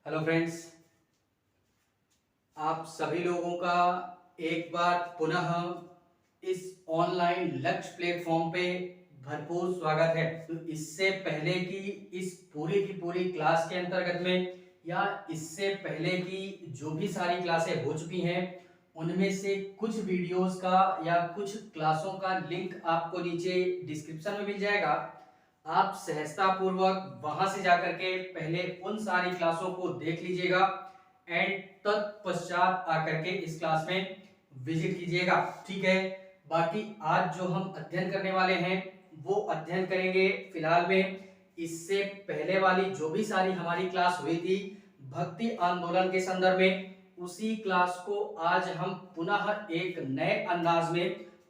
Hello friends, आप सभी लोगों का एक बार पुनः इस ऑनलाइन लक्ष्य प्लेटफॉर्म पे भरपूर स्वागत है। तो इससे पहले की इस पूरी की पूरी क्लास के अंतर्गत में या इससे पहले की जो भी सारी क्लासें हो चुकी हैं उनमें से कुछ वीडियोस का या कुछ क्लासों का लिंक आपको नीचे डिस्क्रिप्शन में मिल जाएगा। आप सहजता पूर्वक वहां से जाकर के पहले उन सारी क्लासों को देख लीजिएगा एंड तत्पश्चात आकर के इस क्लास में विजिट कीजिएगा। ठीक है, बाकी आज जो हम अध्ययन करने वाले हैं वो अध्ययन करेंगे फिलहाल में इससे पहले वाली जो भी सारी हमारी क्लास हुई थी भक्ति आंदोलन के संदर्भ में, उसी क्लास को आज हम पुनः एक नए अंदाज में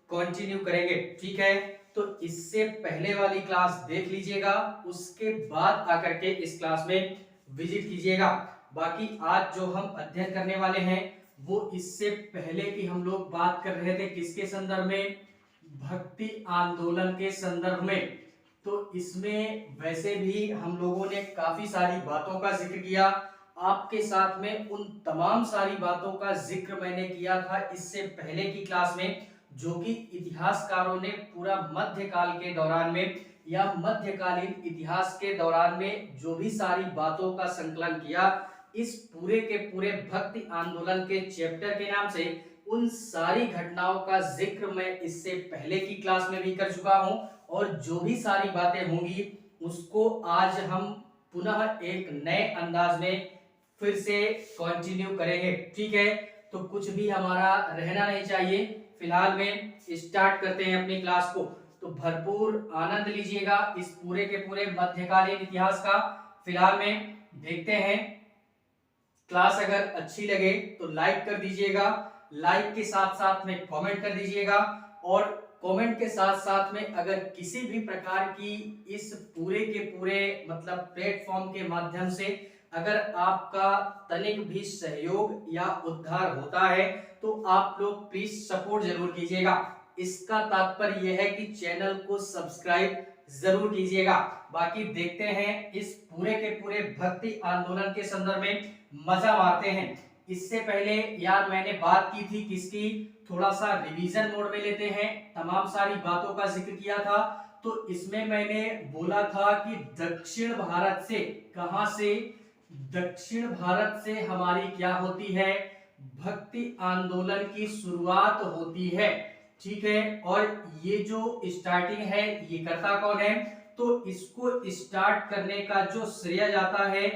कंटिन्यू करेंगे। ठीक है, तो इससे पहले वाली क्लास देख लीजिएगा, उसके बाद आकर के इस क्लास में विजिट कीजिएगा। बाकी आज जो हम अध्ययन करने वाले हैं वो इससे पहले की हम लोग बात कर रहे थे किसके संदर्भ में, भक्ति आंदोलन के संदर्भ में। तो इसमें वैसे भी हम लोगों ने काफी सारी बातों का जिक्र किया, आपके साथ में उन तमाम सारी बातों का जिक्र मैंने किया था इससे पहले की क्लास में, जो कि इतिहासकारों ने पूरा मध्यकाल के दौरान में या मध्यकालीन इतिहास के दौरान में जो भी सारी बातों का संकलन किया, इस पूरे के पूरे भक्ति आंदोलन के चैप्टर के नाम से उन सारी घटनाओं का जिक्र मैं इससे पहले की क्लास में भी कर चुका हूं और जो भी सारी बातें होंगी उसको आज हम पुनः एक नए अंदाज में फिर से कंटिन्यू करेंगे। ठीक है, तो कुछ भी हमारा रहना नहीं चाहिए। फिलहाल में स्टार्ट करते हैं अपनी क्लास को, तो भरपूर आनंद लीजिएगा इस पूरे के पूरे मध्यकालीन इतिहास का। फिलहाल में देखते हैं, क्लास अगर अच्छी लगे तो लाइक कर दीजिएगा, लाइक के साथ साथ में कमेंट कर दीजिएगा और कमेंट के साथ साथ में अगर किसी भी प्रकार की इस पूरे के पूरे मतलब प्लेटफॉर्म के माध्यम से अगर आपका तनिक भी सहयोग या उद्धार होता है तो आप लोग प्लीज सपोर्ट जरूर कीजिएगा। इसका तात्पर्य यह है कि चैनल को सब्सक्राइब जरूर कीजिएगा। बाकी देखते हैं इस पूरे के पूरे भक्ति आंदोलन के संदर्भ में मजा मारते हैं। इससे पहले यार मैंने बात की थी किसकी, थोड़ा सा रिवीजन मोड में लेते हैं, तमाम सारी बातों का जिक्र किया था। तो इसमें मैंने बोला था कि दक्षिण भारत से, कहां से, दक्षिण भारत से हमारी क्या होती है, भक्ति आंदोलन की शुरुआत होती है। ठीक है, और ये जो स्टार्टिंग है ये करता कौन है, तो इसको स्टार्ट करने का जो श्रेय जाता है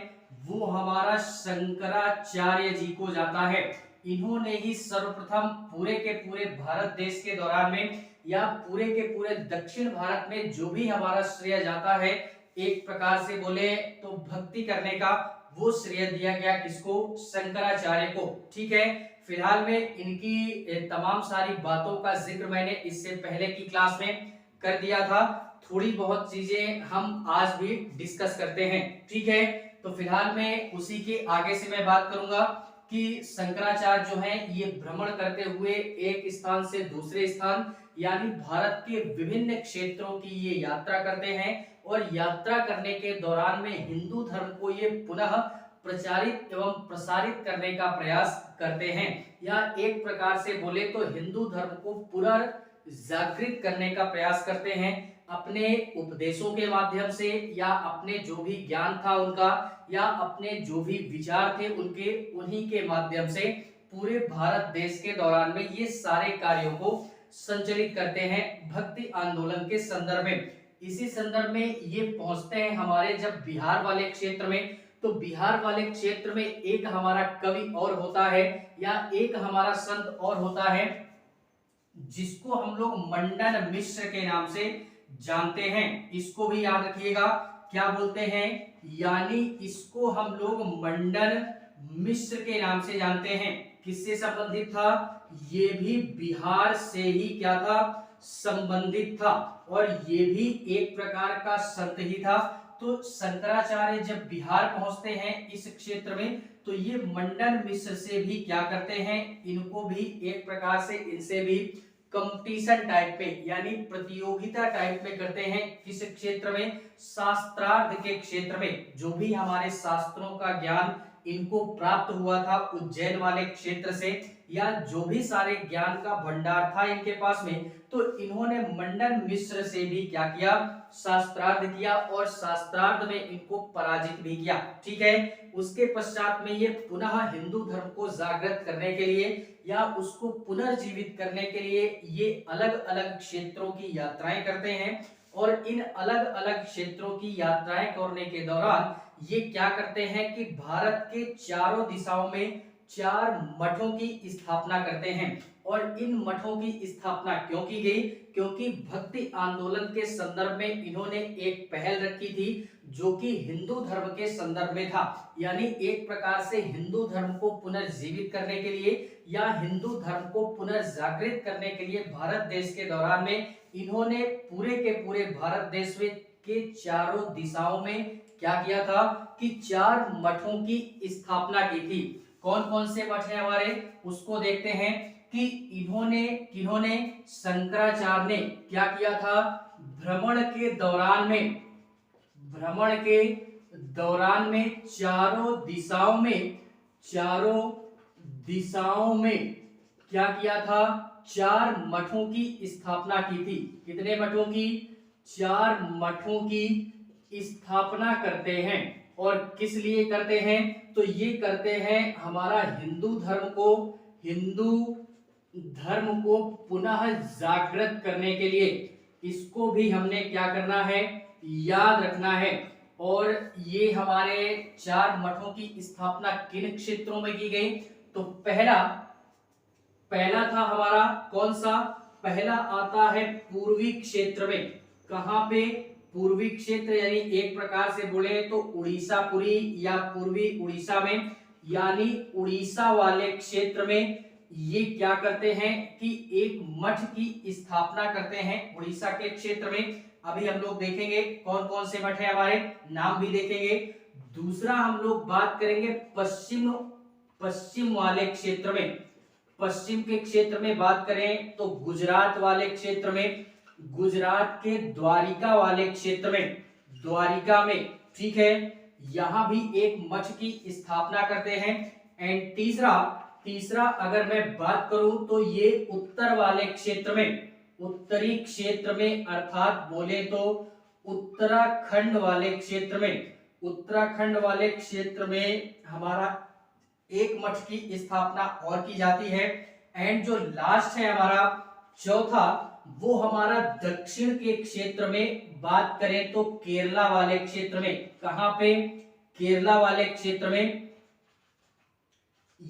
वो हमारा शंकराचार्य जी को जाता है। इन्होंने ही सर्वप्रथम पूरे के पूरे भारत देश के दौरान में या पूरे के पूरे दक्षिण भारत में जो भी हमारा श्रेय जाता है एक प्रकार से बोले तो भक्ति करने का, वो श्रेय दिया गया किसको, शंकराचार्य को। ठीक है, फिलहाल में इनकी तमाम सारी बातों का जिक्र मैंने इससे पहले की क्लास में कर दिया था, थोड़ी बहुत चीजें हम आज भी डिस्कस करते हैं। ठीक है, तो फिलहाल में उसी के आगे से मैं बात करूंगा कि शंकराचार्य जो है ये भ्रमण करते हुए एक स्थान से दूसरे स्थान यानी भारत के विभिन्न क्षेत्रों की ये यात्रा करते हैं और यात्रा करने के दौरान में हिंदू धर्म को ये पुनः प्रचारित एवं प्रसारित करने का प्रयास करते हैं, या एक प्रकार से बोले तो हिंदू धर्म को पुनर्जागृत करने का प्रयास करते हैं अपने उपदेशों के माध्यम से या अपने जो भी ज्ञान था उनका या अपने जो भी विचार थे उनके, उन्हीं के माध्यम से पूरे भारत देश के दौरान में ये सारे कार्यों को संचालित करते हैं भक्ति आंदोलन के संदर्भ में। इसी संदर्भ में ये पहुंचते हैं हमारे जब बिहार वाले क्षेत्र में, तो बिहार वाले क्षेत्र में एक हमारा कवि और होता है या एक हमारा संत और होता है जिसको हम लोग मंडन मिश्र के नाम से जानते हैं। इसको भी याद रखिएगा, क्या बोलते हैं, यानी इसको हम लोग मंडन मिश्र के नाम से जानते हैं। किससे संबंधित था, ये भी बिहार से ही क्या था, संबंधित था और ये भी एक प्रकार का संत ही था। तो शंकराचार्य जब बिहार पहुंचते हैं इस क्षेत्र में तो ये मंडन मिश्र से भी क्या करते हैं, इनको भी एक प्रकार से इनसे भी कंपटीशन टाइप पे यानी प्रतियोगिता टाइप में करते हैं। किस क्षेत्र में, शास्त्रार्थ के क्षेत्र में, जो भी हमारे शास्त्रों का ज्ञान इनको प्राप्त हुआ था उज्जैन वाले क्षेत्र से, या जो भी सारे ज्ञान का भंडार था इनके पास में, तो इन्होंने मंडन मिश्र से भी क्या किया, शास्त्रार्थ किया और शास्त्रार्थ में इनको पराजित भी किया। ठीक है, उसके पश्चात में ये पुनः हिंदू धर्म को जागृत करने के लिए या उसको पुनर्जीवित करने के लिए ये अलग अलग क्षेत्रों की यात्राएं करते हैं, और इन अलग अलग क्षेत्रों की यात्राएं करने के दौरान ये क्या करते हैं कि भारत के चारों दिशाओं में 4 मठों की स्थापना करते हैं। और इन मठों की स्थापना क्यों की गई, क्योंकि भक्ति आंदोलन के संदर्भ में इन्होंने एक पहल रखी थी जो कि हिंदू धर्म के संदर्भ में था, यानी एक प्रकार से हिंदू धर्म को पुनर्जीवित करने के लिए या हिंदू धर्म को पुनर्जागृत करने के लिए भारत देश के दौरान में इन्होंने पूरे के पूरे भारत देश में के चारों दिशाओं में क्या किया था कि 4 मठों की स्थापना की थी। कौन कौन से मठ हैं हमारे, उसको देखते हैं कि किन्होंने शंकराचार्य ने क्या किया था, भ्रमण के दौरान में चारों दिशाओं में क्या किया था, 4 मठों की स्थापना की थी। कितने मठों की, 4 मठों की स्थापना करते हैं। और किस लिए करते हैं, तो ये करते हैं हमारा हिंदू धर्म को पुनः जागृत करने के लिए। इसको भी हमने क्या करना है, याद रखना है। और ये हमारे 4 मठों की स्थापना किन क्षेत्रों में की गई, तो पहला था हमारा कौन सा, पहला आता है पूर्वी क्षेत्र में। कहां पे, पूर्वी क्षेत्र, यानी एक प्रकार से बोले तो उड़ीसापुरी या पूर्वी उड़ीसा में, यानी उड़ीसा वाले क्षेत्र में ये क्या करते हैं कि एक मठ की स्थापना करते हैं उड़ीसा के क्षेत्र में। अभी हम लोग देखेंगे कौन कौन से मठ है हमारे, नाम भी देखेंगे। दूसरा हम लोग बात करेंगे पश्चिम वाले क्षेत्र में। पश्चिम के क्षेत्र में बात करें तो गुजरात वाले क्षेत्र में, गुजरात के द्वारिका वाले क्षेत्र में, द्वारिका में, ठीक है, यहां भी एक मठ की स्थापना करते हैं। एंड तीसरा अगर मैं बात करूं तो ये उत्तर वाले क्षेत्र में, उत्तरी क्षेत्र में, अर्थात बोले तो उत्तराखंड वाले क्षेत्र में हमारा एक मठ की स्थापना और की जाती है। एंड जो लास्ट है हमारा चौथा, वो हमारा दक्षिण के क्षेत्र में बात करें तो केरला वाले क्षेत्र में। कहां पे, केरला वाले क्षेत्र में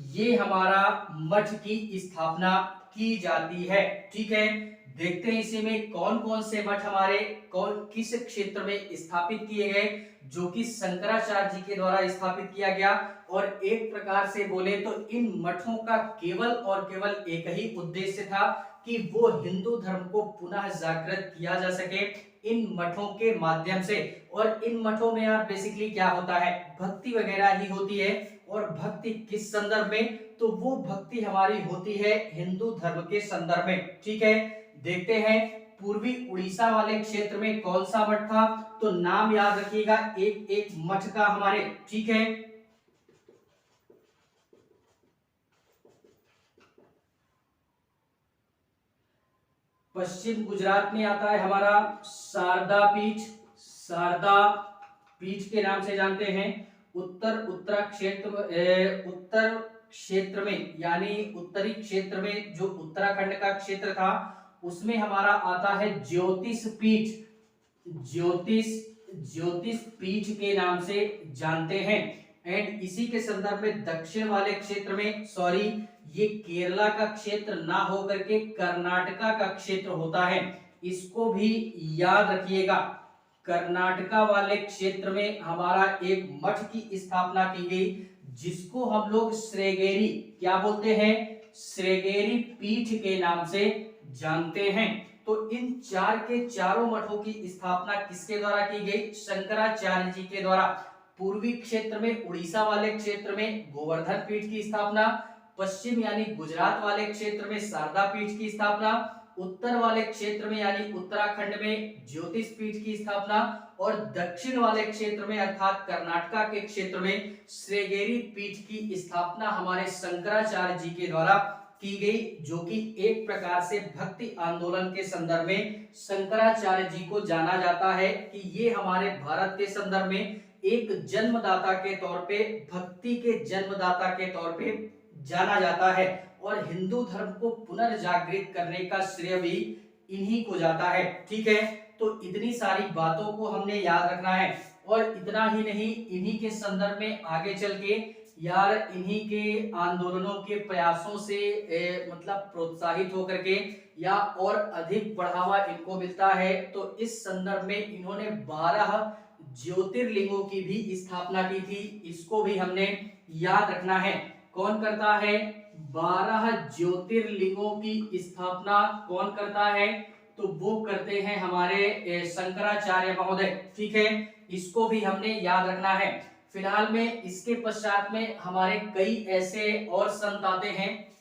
ये हमारा मठ की स्थापना की जाती है। ठीक है, देखते हैं इसी में कौन कौन से मठ हमारे किस क्षेत्र में स्थापित किए गए, जो कि शंकराचार्य जी के द्वारा स्थापित किया गया। और एक प्रकार से बोले तो इन मठों का केवल और केवल एक ही उद्देश्य था कि वो हिंदू धर्म को पुनः जागृत किया जा सके इन मठों के माध्यम से। और इन मठों में यार बेसिकली क्या होता है, भक्ति वगैरह ही होती है। और भक्ति किस संदर्भ में, तो वो भक्ति हमारी होती है हिंदू धर्म के संदर्भ में। ठीक है, देखते हैं पूर्वी उड़ीसा वाले क्षेत्र में कौन सा मठ था, तो नाम याद रखिएगा एक एक मठ का हमारे। ठीक है, पश्चिम गुजरात में आता है हमारा शारदा पीठ के नाम से जानते हैं। उत्तर क्षेत्र में, यानी उत्तरी क्षेत्र में जो उत्तराखंड का क्षेत्र था उसमें हमारा आता है ज्योतिष पीठ के नाम से जानते हैं। एंड इसी के संदर्भ में दक्षिण वाले क्षेत्र में, सॉरी ये केरला का क्षेत्र ना होकर के कर्नाटका का क्षेत्र होता है, इसको भी याद रखिएगा। कर्नाटका वाले क्षेत्र में हमारा एक मठ की स्थापना की गई जिसको हम लोग श्रृंगेरी, क्या बोलते हैं, श्रृंगेरी पीठ के नाम से जानते हैं। तो इन के चारों मठों की स्थापना किसके द्वारा की गई, शंकराचार्य जी के द्वारा। पूर्वी क्षेत्र में उड़ीसा वाले क्षेत्र में गोवर्धन पीठ की स्थापना, पश्चिम यानी गुजरात वाले क्षेत्र में शारदा पीठ की स्थापना, उत्तर वाले क्षेत्र में यानी उत्तराखंड में ज्योतिष पीठ की स्थापना, और दक्षिण वाले क्षेत्र में अर्थात कर्नाटका के क्षेत्र में श्रृंगेरी पीठ की स्थापना हमारे शंकराचार्य जी के द्वारा की गई, जो कि एक प्रकार से भक्ति आंदोलन के संदर्भ में शंकराचार्य जी को जाना जाता है कि ये हमारे भारत के संदर्भ में एक जन्मदाता के तौर पे, भक्ति के जन्मदाता के तौर पे जाना जाता है और हिंदू धर्म को पुनर्जागृत करने का श्रेय भी इन्हीं को जाता है। ठीक है, तो इतनी सारी बातों को हमने याद रखना है और इतना ही नहीं, इन्हीं के संदर्भ में आगे चल के यार इन्हीं के आंदोलनों के प्रयासों से मतलब प्रोत्साहित होकर के या और अधिक बढ़ावा इनको मिलता है। तो इस संदर्भ में इन्होंने 12 ज्योतिर्लिंगों की भी स्थापना की थी, इसको भी हमने याद रखना है। कौन करता है? 12 ज्योतिर्लिंगों की स्थापना कौन करता है? तो वो करते हैं हमारे शंकराचार्य महोदय। ठीक है, इसको भी हमने याद रखना है। फिलहाल में इसके पश्चात में हमारे कई ऐसे और संत आते हैं,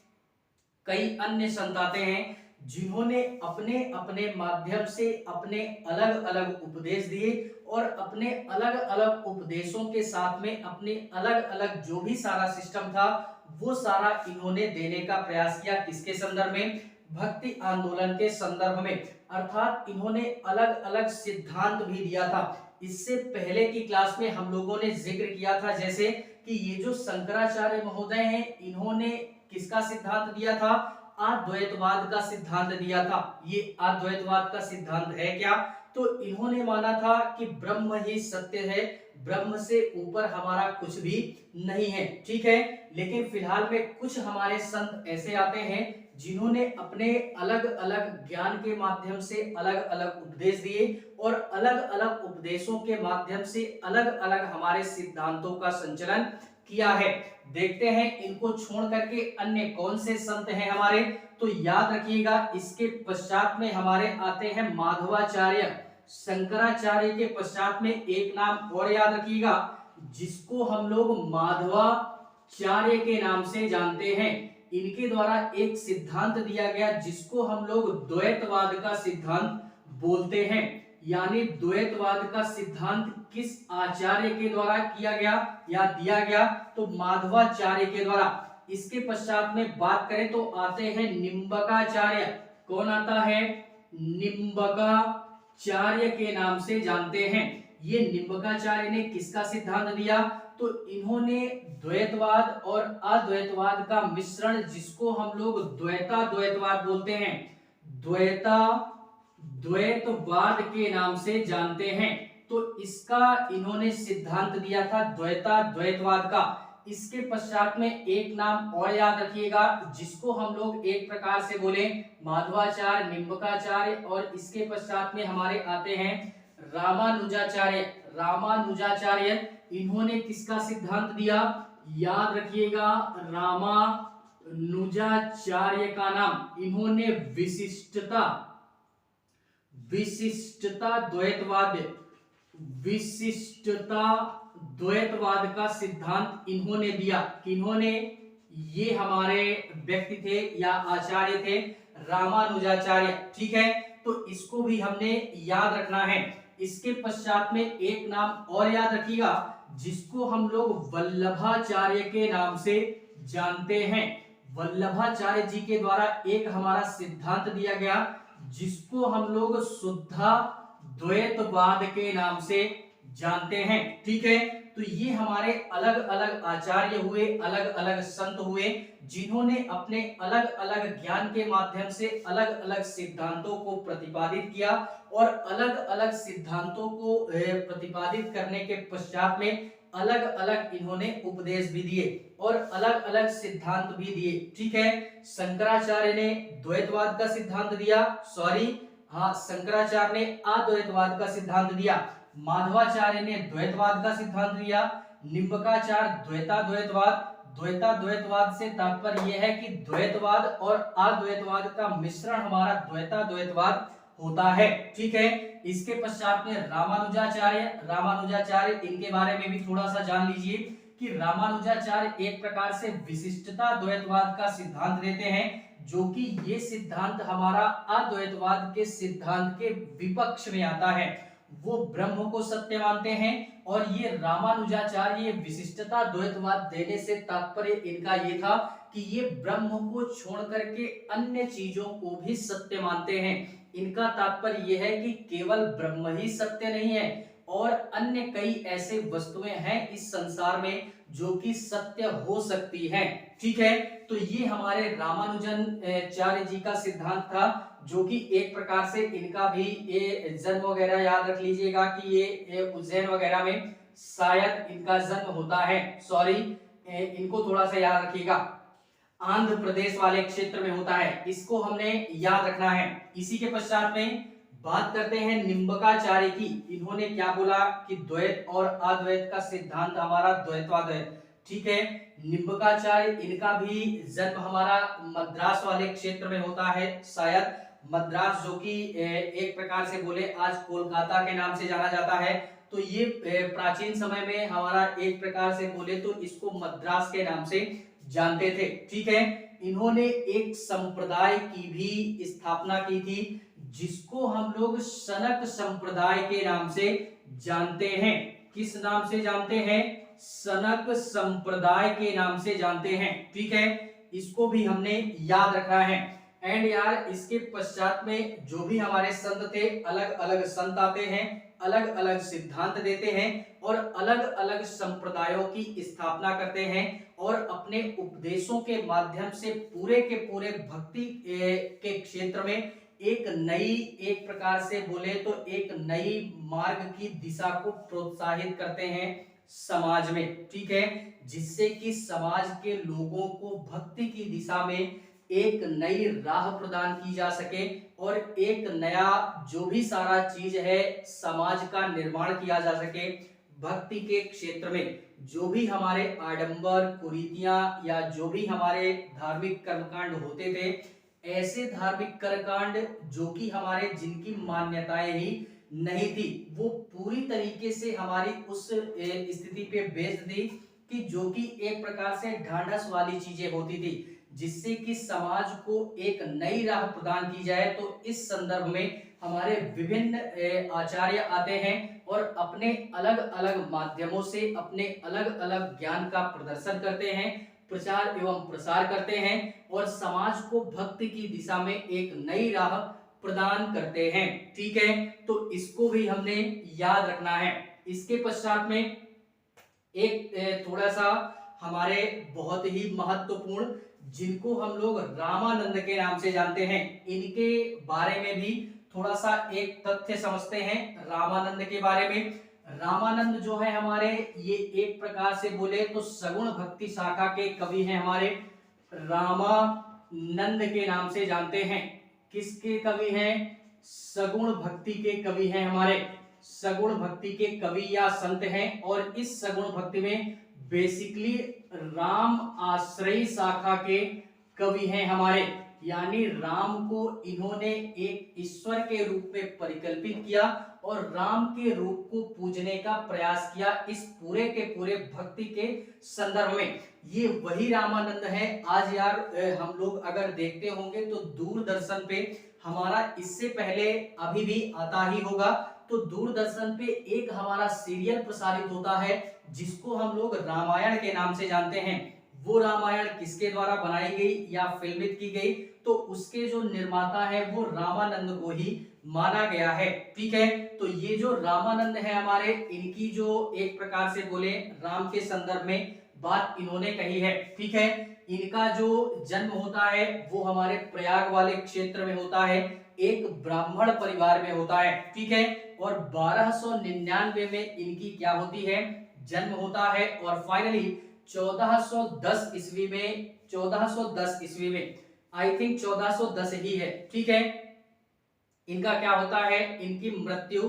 कई अन्य संत आते हैं जिन्होंने अपने अपने माध्यम से अपने अलग अलग उपदेश दिए और अपने अलग अलग उपदेशों के साथ में अपने अलग अलग जो भी सारा सिस्टम था वो सारा इन्होंने देने का प्रयास किया। किसके संदर्भ में? भक्ति आंदोलन के संदर्भ में, अर्थात इन्होंने अलग अलग सिद्धांत भी दिया था। इससे पहले की क्लास में हम लोगों ने जिक्र किया था जैसे कि ये जो शंकराचार्य महोदय हैं इन्होंने किसका सिद्धांत दिया था? अद्वैतवाद का सिद्धांत दिया था। ये अद्वैतवाद का सिद्धांत है क्या? तो इन्होंने माना था कि ब्रह्म ही सत्य है, ब्रह्म से ऊपर हमारा कुछ भी नहीं है। ठीक है, लेकिन फिलहाल में कुछ हमारे संत ऐसे आते हैं जिन्होंने अपने अलग अलग ज्ञान के माध्यम से अलग अलग उपदेश दिए और अलग अलग उपदेशों के माध्यम से अलग अलग हमारे सिद्धांतों का संचालन किया है। देखते हैं इनको छोड़ करके अन्य कौन से संत हैं हमारे। तो याद रखिएगा, इसके पश्चात में हमारे आते हैं माधवाचार्य। शंकराचार्य के पश्चात में एक नाम और याद रखिएगा जिसको हम लोग माधवाचार्य के नाम से जानते हैं। इनके द्वारा एक सिद्धांत दिया गया जिसको हम लोग द्वैतवाद का सिद्धांत बोलते हैं। यानी द्वैतवाद का सिद्धांत किस आचार्य के द्वारा किया गया या दिया गया? तो माधवाचार्य के द्वारा। इसके पश्चात में बात करें तो आते हैं निम्बकाचार्य। कौन आता है? निम्बकाचार्य के नाम से जानते हैं। ये निम्बकाचार्य ने किसका सिद्धांत दिया? तो इन्होंने द्वैतवाद और अद्वैतवाद का मिश्रण जिसको हम लोग द्वैतवाद बोलते हैं, द्वैतवाद के नाम से जानते हैं। तो इसका इन्होंने सिद्धांत दिया था द्वैतवाद का। इसके पश्चात में एक नाम और याद रखिएगा जिसको हम लोग एक प्रकार से बोले माधवाचार्य, निम्बकाचार्य, और इसके पश्चात में हमारे आते हैं रामानुजाचार्य। रामानुजाचार्य इन्होंने किसका सिद्धांत दिया? याद रखिएगा, रामानुजाचार्य का नाम इन्होंने विशिष्टता द्वैतवाद का सिद्धांत इन्होंने दिया। किन्होंने? ये हमारे व्यक्ति थे या आचार्य थे रामानुजाचार्य। ठीक है, तो इसको भी हमने याद रखना है। इसके पश्चात में एक नाम और याद रखिएगा जिसको हम लोग वल्लभाचार्य के नाम से जानते हैं। वल्लभाचार्य जी के द्वारा एक हमारा सिद्धांत दिया गया जिसको हम लोग शुद्धाद्वैतवाद के नाम से जानते हैं। ठीक है, तो ये हमारे अलग अलग आचार्य हुए, अलग अलग संत हुए जिन्होंने अपने अलग अलग ज्ञान के माध्यम से अलग अलग सिद्धांतों को प्रतिपादित किया और अलग अलग सिद्धांतों को प्रतिपादित करने के पश्चात में अलग अलग इन्होंने उपदेश भी दिए और अलग अलग सिद्धांत भी दिए। ठीक है, शंकराचार्य ने द्वैतवाद का सिद्धांत दिया, शंकराचार्य ने अद्वैतवाद का सिद्धांत दिया, माधवाचार्य ने द्वैतवाद का सिद्धांत दिया, निम्बकाचार्य द्वैतवाद से तात्पर्य यह है कि द्वैतवाद और अद्वैतवाद का मिश्रण हमारा द्वैतवाद होता है। ठीक है, इसके पश्चात में रामानुजाचार्य इनके बारे में भी थोड़ा सा जान लीजिए कि रामानुजाचार्य एक प्रकार से विशिष्टता द्वैतवाद का सिद्धांत देते हैं, जो कि ये सिद्धांत हमारा अद्वैतवाद के सिद्धांत के विपक्ष में आता है। वो ब्रह्म को सत्य मानते हैं। और ये रामानुजाचार्य विशिष्टता द्वैतवाद देने से तात्पर्य इनका ये था कि ये ब्रह्म को छोड़ करके अन्य चीजों को भी सत्य मानते हैं। इनका तात्पर्य यह है कि केवल ब्रह्म ही सत्य नहीं है और अन्य कई ऐसे वस्तुएं हैं इस संसार में जो कि सत्य हो सकती हैं। ठीक है, तो ये हमारे रामानुजन जी का सिद्धांत था, जो कि एक प्रकार से इनका भी ये जन्म वगैरह याद रख लीजिएगा कि ये उज्जैन वगैरह में शायद इनका जन्म होता है। सॉरी, इनको थोड़ा सा याद रखिएगा, आंध्र प्रदेश वाले क्षेत्र में होता है, इसको हमने याद रखना है। इसी के पश्चात में बात करते हैं निम्बकाचार्य की। इन्होंने क्या बोला कि द्वैत और अद्वैत का सिद्धांत हमारा द्वैतवाद है। ठीक है, निम्बकाचार्य इनका भी जन्म हमारा मद्रास वाले क्षेत्र में होता है, शायद मद्रास, जो कि एक प्रकार से बोले आज कोलकाता के नाम से जाना जाता है। तो ये प्राचीन समय में हमारा एक प्रकार से बोले तो इसको मद्रास के नाम से जानते थे। ठीक है, इन्होंने एक संप्रदाय की भी स्थापना की थी जिसको हम लोग शनक संप्रदाय के नाम से जानते हैं। किस नाम से जानते हैं? शनक संप्रदाय के नाम से जानते हैं। ठीक है, इसको भी हमने याद रखना है। एंड यार, इसके पश्चात में जो भी हमारे संत थे, अलग अलग संत आते हैं, अलग अलग सिद्धांत देते हैं और अलग अलग संप्रदायों की स्थापना करते हैं और अपने उपदेशों के माध्यम से पूरे के पूरे भक्ति के क्षेत्र में एक नई, एक प्रकार से बोले तो एक नई मार्ग की दिशा को प्रोत्साहित करते हैं समाज में। ठीक है, जिससे कि समाज के लोगों को भक्ति की दिशा में एक नई राह प्रदान की जा सके और एक नया जो भी सारा चीज है समाज का निर्माण किया जा सके। भक्ति के क्षेत्र में जो भी हमारे आडंबर, कुरीतियां या जो भी हमारे धार्मिक कर्मकांड होते थे, ऐसे धार्मिक कर्मकांड जो कि हमारे जिनकी मान्यताएं ही नहीं थी, वो पूरी तरीके से हमारी उस स्थिति पे बेस्ड थी कि जो कि एक प्रकार से ढांढस वाली चीजें होती थी, जिससे कि समाज को एक नई राह प्रदान की जाए। तो इस संदर्भ में हमारे विभिन्न आचार्य आते हैं और अपने अलग अलग माध्यमों से अपने अलग अलग ज्ञान का प्रदर्शन करते हैं, प्रचार एवं प्रसार करते हैं और समाज को भक्ति की दिशा में एक नई राह प्रदान करते हैं। ठीक है, तो इसको भी हमने याद रखना है। इसके पश्चात में एक थोड़ा सा हमारे बहुत ही महत्वपूर्ण, जिनको हम लोग रामानंद के नाम से जानते हैं, इनके बारे में भी थोड़ा सा एक तथ्य समझते हैं रामानंद के बारे में। रामानंद जो है हमारे, ये एक प्रकार से बोले तो सगुण भक्ति शाखा के कवि हैं हमारे, रामानंद के नाम से जानते हैं। किसके कवि हैं? सगुण भक्ति के कवि हैं हमारे, सगुण भक्ति के कवि या संत हैं। और इस सगुण भक्ति में बेसिकली राम आश्रयी शाखा के कवि हैं हमारे, यानी राम को इन्होंने एक ईश्वर के रूप में परिकल्पित किया और राम के रूप को पूजने का प्रयास किया इस पूरे के पूरे भक्ति के संदर्भ में। ये वही रामानंद है। आज यार हम लोग अगर देखते होंगे तो दूरदर्शन पे हमारा इससे पहले अभी भी आता ही होगा, तो दूरदर्शन पे एक हमारा सीरियल प्रसारित होता है जिसको हम लोग रामायण के नाम से जानते हैं। वो रामायण किसके द्वारा बनाई गई या फिल्मित की गई, तो उसके जो निर्माता है वो रामानंद को ही माना गया है। ठीक है, तो ये जो रामानंद है हमारे, इनकी जो एक प्रकार से बोले राम के संदर्भ में बात इन्होंने कही है। ठीक है, इनका जो जन्म होता है वो हमारे प्रयाग वाले क्षेत्र में होता है, एक ब्राह्मण परिवार में होता है। ठीक है, और 1299 में इनकी क्या होती है? जन्म होता है और फाइनली 1410 ईस्वी में, 1410 ईस्वी में, आई थिंक 1410 ही है। ठीक है, इनका क्या होता है? इनकी मृत्यु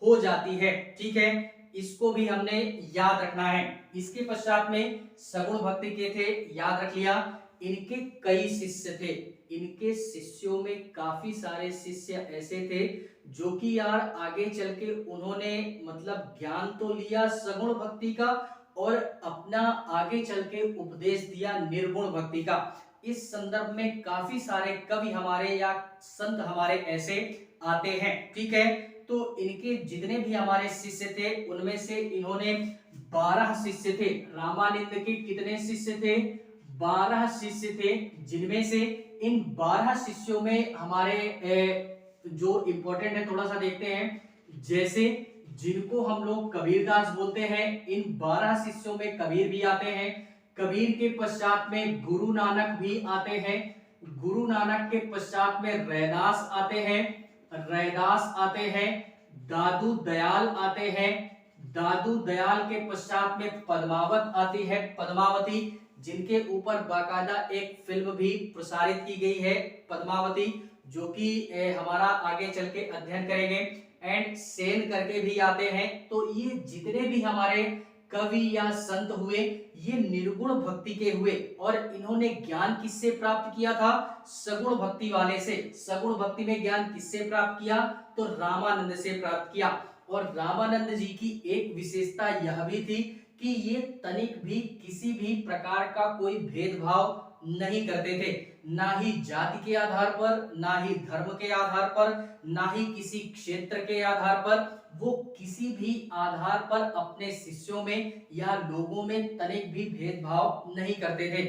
हो जाती है। ठीक है, इसको भी हमने याद रखना है। इसके पश्चात में सगुण भक्ति के थे, याद रख लिया। इनके कई शिष्य थे, इनके शिष्यों में काफी सारे शिष्य ऐसे थे जो कि यार आगे चल के उन्होंने मतलब ज्ञान तो लिया सगुण भक्ति का और अपना आगे चल के उपदेश दिया निर्गुण भक्ति का। इस संदर्भ में काफी सारे कवि हमारे या संत हमारे ऐसे आते हैं। ठीक है, तो इनके जितने भी हमारे शिष्य थे उनमें से इन्होंने 12 शिष्य थे। रामानंद के कितने शिष्य थे? 12 शिष्य थे, जिनमें से इन 12 शिष्यों में हमारे जो इंपॉर्टेंट है थोड़ा सा देखते हैं। जैसे जिनको हम लोग कबीरदास बोलते हैं, इन 12 शिष्यों में कबीर भी आते हैं। कबीर के पश्चात में गुरु नानक भी आते हैं। गुरु नानक के पश्चात में रैदास आते हैं। रैदास आते हैं। दादू दयाल आते हैं। दादू दयाल के पश्चात में पद्मावत आती है, पद्मावती, जिनके ऊपर बाकायदा एक फिल्म भी प्रसारित की गई है, पद्मावती, जो कि हमारा आगे चल के अध्ययन करेंगे। एंड सेन करके भी आते हैं। तो ये जितने भी हमारे कवि या संत हुए, ये निर्गुण भक्ति के हुए, और इन्होंने ज्ञान किससे प्राप्त किया था? सगुण भक्ति वाले से। सगुण भक्ति में ज्ञान किससे प्राप्त किया? तो रामानंद से प्राप्त किया। और रामानंद जी की एक विशेषता यह भी थी कि ये तनिक भी किसी भी प्रकार का कोई भेदभाव नहीं करते थे, ना ही जाति के आधार पर, ना ही धर्म के आधार पर, ना ही किसी क्षेत्र के आधार पर। वो किसी भी आधार पर अपने शिष्यों में या लोगों में तनिक भी भेदभाव नहीं करते थे।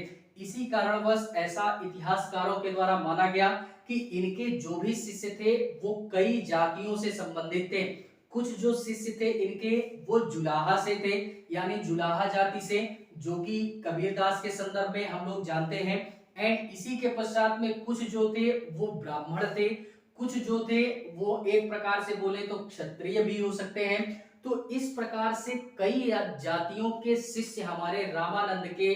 इसी कारणवश ऐसा इतिहासकारों के द्वारा माना गया कि इनके जो भी शिष्य थे वो कई जातियों से संबंधित थे। कुछ जो शिष्य थे इनके वो जुलाहा से थे, यानी जुलाहा जाति से, जो कि कबीरदास के संदर्भ में हम लोग जानते हैं। एंड इसी के पश्चात में कुछ जो थे वो ब्राह्मण थे, कुछ जो थे वो एक प्रकार से बोले तो क्षत्रिय भी हो सकते हैं। तो इस प्रकार से कई जातियों के शिष्य हमारे रामानंद के,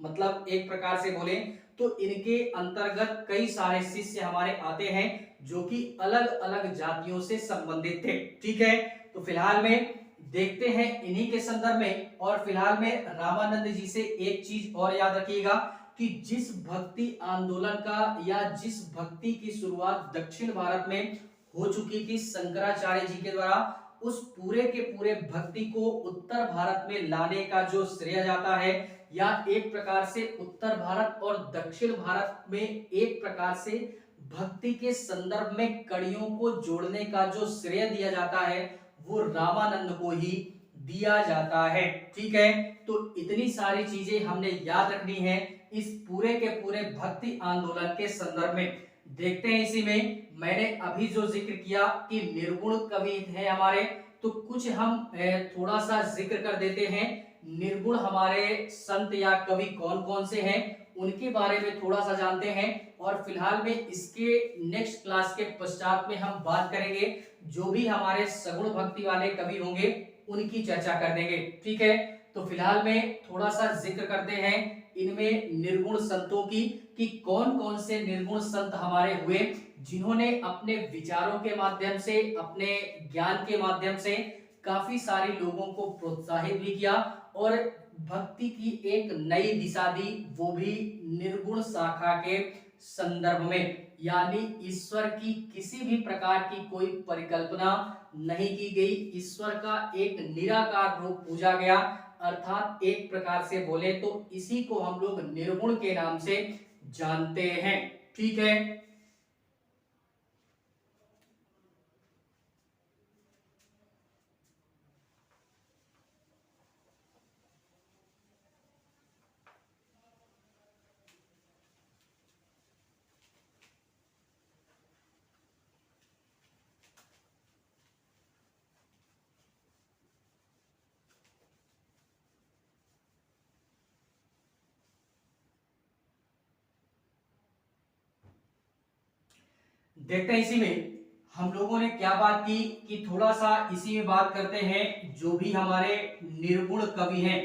मतलब एक प्रकार से बोले तो इनके अंतर्गत कई सारे शिष्य हमारे आते हैं जो कि अलग अलग जातियों से संबंधित थे। ठीक है, तो फिलहाल में देखते हैं इन्हीं के संदर्भ में। और फिलहाल में रामानंद जी से एक चीज और याद रखिएगा कि जिस भक्ति आंदोलन का या जिस भक्ति की शुरुआत दक्षिण भारत में हो चुकी थी शंकराचार्य जी के द्वारा, उस पूरे के पूरे भक्ति को उत्तर भारत में लाने का जो श्रेय जाता है, या एक प्रकार से उत्तर भारत और दक्षिण भारत में एक प्रकार से भक्ति के संदर्भ में कड़ियों को जोड़ने का जो श्रेय दिया जाता है, वो रामानंद को ही दिया जाता है। ठीक है, तो इतनी सारी चीजें हमने याद रखनी है इस पूरे के पूरे भक्ति आंदोलन के संदर्भ में। देखते हैं इसी में मैंने अभी जो जिक्र किया कि निर्गुण कवि है हमारे, तो कुछ हम थोड़ा सा जिक्र कर देते हैं। निर्गुण हमारे संत या कवि कौन कौन से हैं उनके बारे में थोड़ा सा जानते हैं। और फिलहाल में इसके नेक्स्ट क्लास के पश्चात में हम बात करेंगे जो भी हमारे सगुण भक्ति वाले कवि होंगे उनकी चर्चा कर देंगे। ठीक है, तो फिलहाल में थोड़ा सा जिक्र करते हैं इनमें निर्गुण संतों की कि कौन कौन से निर्गुण संत हमारे हुए जिन्होंने अपने विचारों के माध्यम से, अपने ज्ञान के माध्यम से काफी सारे लोगों को प्रोत्साहित भी किया और भक्ति की एक नई दिशा दी, वो भी निर्गुण शाखा के संदर्भ में। यानी ईश्वर की किसी भी प्रकार की कोई परिकल्पना नहीं की गई, ईश्वर का एक निराकार रूप पूजा गया, अर्थात एक प्रकार से बोले तो इसी को हम लोग निर्गुण के नाम से जानते हैं। ठीक है, देखते हैं इसी में हम लोगों ने क्या बात की कि थोड़ा सा इसी में बात करते हैं जो भी हमारे निर्गुण कवि हैं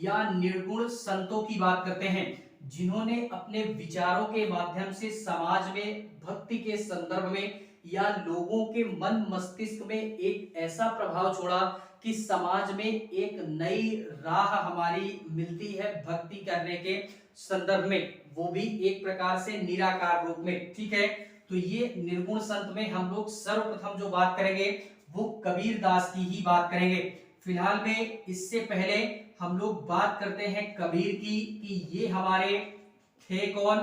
या निर्गुण संतों की बात करते हैं जिन्होंने अपने विचारों के माध्यम से समाज में भक्ति के संदर्भ में या लोगों के मन मस्तिष्क में एक ऐसा प्रभाव छोड़ा कि समाज में एक नई राह हमारी मिलती है भक्ति करने के संदर्भ में, वो भी एक प्रकार से निराकार रूप में। ठीक है, तो ये निर्गुण संत में हम लोग सर्वप्रथम जो बात करेंगे वो कबीर दास की ही बात करेंगे। फिलहाल में इससे पहले हम लोग बात करते हैं कबीर की कि ये हमारे थे कौन,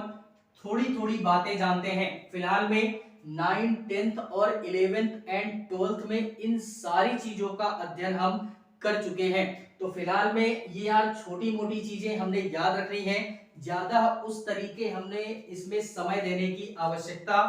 थोड़ी थोड़ी बातें जानते हैं। फिलहाल में 9, 10th और 11th एंड 12th में इन सारी चीजों का अध्ययन हम कर चुके हैं। तो फिलहाल में ये यार छोटी मोटी चीजें हमने याद रखनी है, ज्यादा उस तरीके हमने इसमें समय देने की आवश्यकता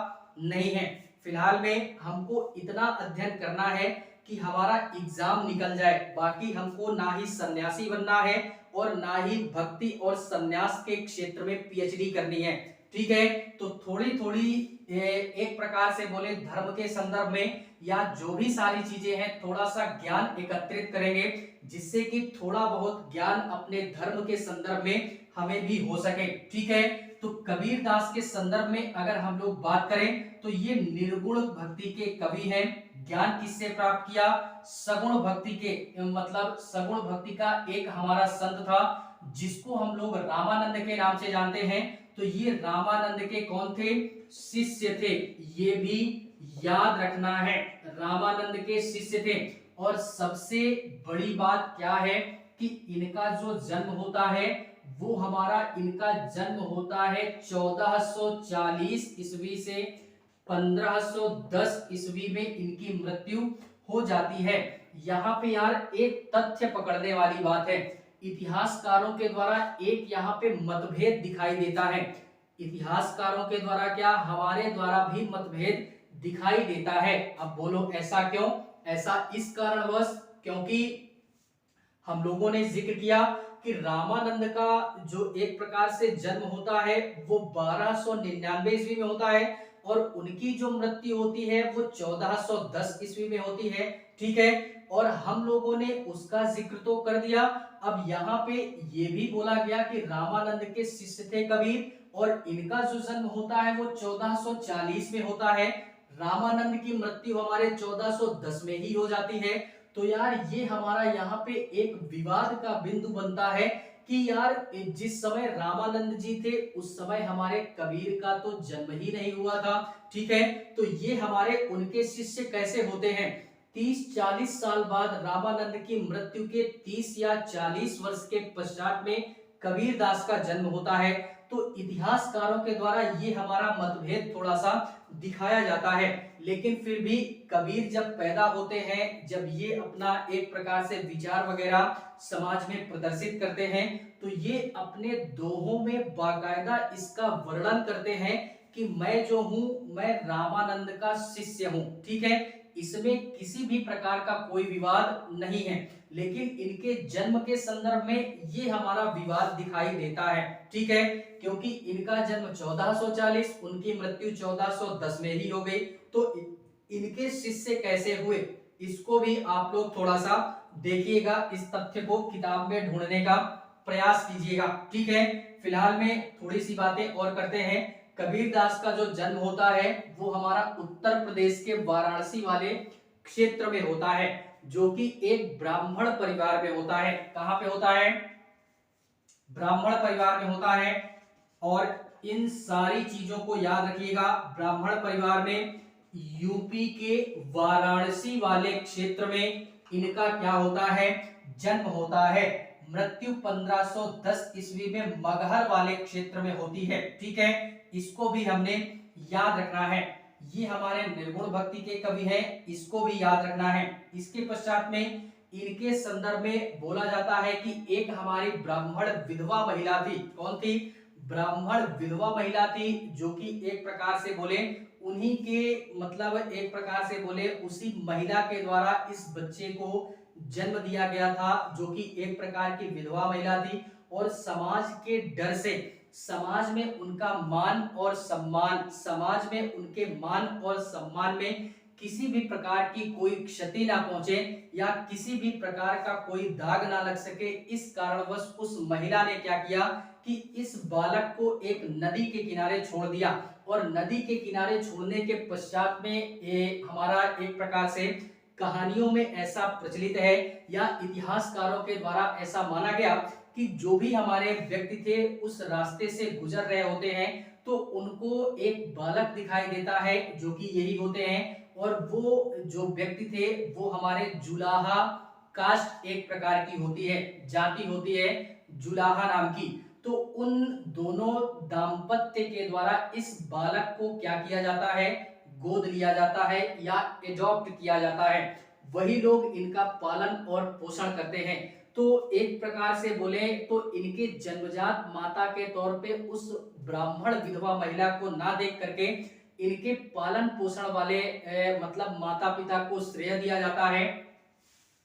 नहीं है। फिलहाल में हमको इतना अध्ययन करना है कि हमारा एग्जाम निकल जाए, बाकी हमको ना ही सन्यासी बनना है और ना ही भक्ति और सन्यास के क्षेत्र में पीएचडी करनी है। ठीक है, तो थोड़ी थोड़ी एक प्रकार से बोले धर्म के संदर्भ में या जो भी सारी चीजें हैं थोड़ा सा ज्ञान एकत्रित करेंगे, जिससे कि थोड़ा बहुत ज्ञान अपने धर्म के संदर्भ में हमें भी हो सके। ठीक है, तो कबीर दास के संदर्भ में अगर हम लोग बात करें तो ये निर्गुण भक्ति के कवि हैं। ज्ञान किससे प्राप्त किया? सगुण भक्ति के, मतलब सगुण भक्ति का एक हमारा संत था जिसको हम लोग रामानंद के नाम से जानते हैं। तो ये रामानंद के कौन थे? शिष्य थे। ये भी याद रखना है, रामानंद के शिष्य थे। और सबसे बड़ी बात क्या है कि इनका जो जन्म होता है वो हमारा, इनका जन्म होता है 1440 ईस्वी से 1510 ईस्वी में इनकी मृत्यु हो जाती है। यहाँ पे यार एक तथ्य पकड़ने वाली बात है, इतिहासकारों के द्वारा एक यहाँ पे मतभेद दिखाई देता है। इतिहासकारों के द्वारा क्या, हमारे द्वारा भी मतभेद दिखाई देता है। अब बोलो ऐसा क्यों? ऐसा इस कारणवश क्योंकि हम लोगों ने जिक्र किया कि रामानंद का जो एक प्रकार से जन्म होता है वो 1299 ईस्वी में होता है और उनकी जो मृत्यु होती है वो 1410 ईस्वी में होती है। ठीक है, और हम लोगों ने उसका जिक्र तो कर दिया। अब यहाँ पे ये भी बोला गया कि रामानंद के शिष्य थे कबीर और इनका जो जन्म होता है वो 1440 में होता है। रामानंद की मृत्यु हमारे 1410 में ही हो जाती है। तो यार ये हमारा यहाँ पे एक विवाद का बिंदु बनता है कि यार जिस समय रामानंद जी थे उस समय हमारे कबीर का तो जन्म ही नहीं हुआ था। ठीक है, तो ये हमारे उनके शिष्य कैसे होते हैं? 30-40 साल बाद रामानंद की मृत्यु के 30 या 40 वर्ष के पश्चात में कबीर दास का जन्म होता है। तो इतिहासकारों के द्वारा ये हमारा मतभेद थोड़ा सा दिखाया जाता है, लेकिन फिर भी कबीर जब पैदा होते हैं, जब ये अपना एक प्रकार से विचार वगैरह समाज में प्रदर्शित करते हैं, तो ये अपने दोहों में बाकायदा इसका वर्णन करते हैं कि मैं जो हूं मैं रामानंद का शिष्य हूं। ठीक है, इसमें किसी भी प्रकार का कोई विवाद नहीं है, लेकिन इनके जन्म के संदर्भ में ये हमारा विवाद दिखाई देता है। ठीक है, क्योंकि इनका जन्म 1440, उनकी मृत्यु 1410 में ही हो गई। तो इनके शिष्य कैसे हुए इसको भी आप लोग थोड़ा सा देखिएगा, इस तथ्य को किताब में ढूंढने का प्रयास कीजिएगा। ठीक है, फिलहाल में थोड़ी सी बातें और करते हैं। कबीर दास का जो जन्म होता है वो हमारा उत्तर प्रदेश के वाराणसी वाले क्षेत्र में होता है, जो कि एक ब्राह्मण परिवार में होता है। कहां पे होता है? ब्राह्मण परिवार में होता है। और इन सारी चीजों को याद रखिएगा, ब्राह्मण परिवार में यूपी के वाराणसी वाले क्षेत्र में इनका क्या होता है? जन्म होता है। मृत्यु 1510 ईस्वी में मगहर वाले क्षेत्र में होती है। ठीक है, इसको भी हमने याद रखना है। ये हमारे निर्गुण भक्ति के कवि हैं, इसको भी याद रखना है। इसके पश्चात में इनके संदर्भ में बोला जाता है कि एक हमारी ब्राह्मण विधवा महिला थी। कौन थी? ब्राह्मण विधवा महिला थी, जो कि एक प्रकार से बोले उन्हीं के, मतलब एक प्रकार से बोले उसी महिला के द्वारा इस बच्चे को जन्म दिया गया था, जो कि एक प्रकार की विधवा महिला थी। और समाज के डर से, समाज में उनका मान और सम्मान, समाज में उनके मान और सम्मान में किसी भी प्रकार की कोई क्षति ना पहुंचे या किसी भी प्रकार का कोई दाग ना लग सके, इस कारणवश उस महिला ने क्या किया कि इस बालक को एक नदी के किनारे छोड़ दिया। और नदी के किनारे छोड़ने के पश्चात में हमारा एक प्रकार से कहानियों में ऐसा प्रचलित है या इतिहासकारों के द्वारा ऐसा माना गया कि जो भी हमारे व्यक्ति थे उस रास्ते से गुजर रहे होते हैं तो उनको एक बालक दिखाई देता है, जो कि यही होते हैं। और वो जो व्यक्ति थे वो हमारे जुलाहा कास्ट एक प्रकार की होती है, जाति होती है जुलाहा नाम की। तो उन दोनों दाम्पत्य के द्वारा इस बालक को क्या किया जाता है? गोद लिया जाता है या एडॉप्ट किया जाता है, वही लोग इनका पालन और पोषण करते हैं। तो एक प्रकार से बोले तो इनके जन्मजात माता के तौर पे उस ब्राह्मण विधवा महिला को ना देख करके इनके पालन पोषण वाले मतलब माता पिता को श्रेय दिया जाता है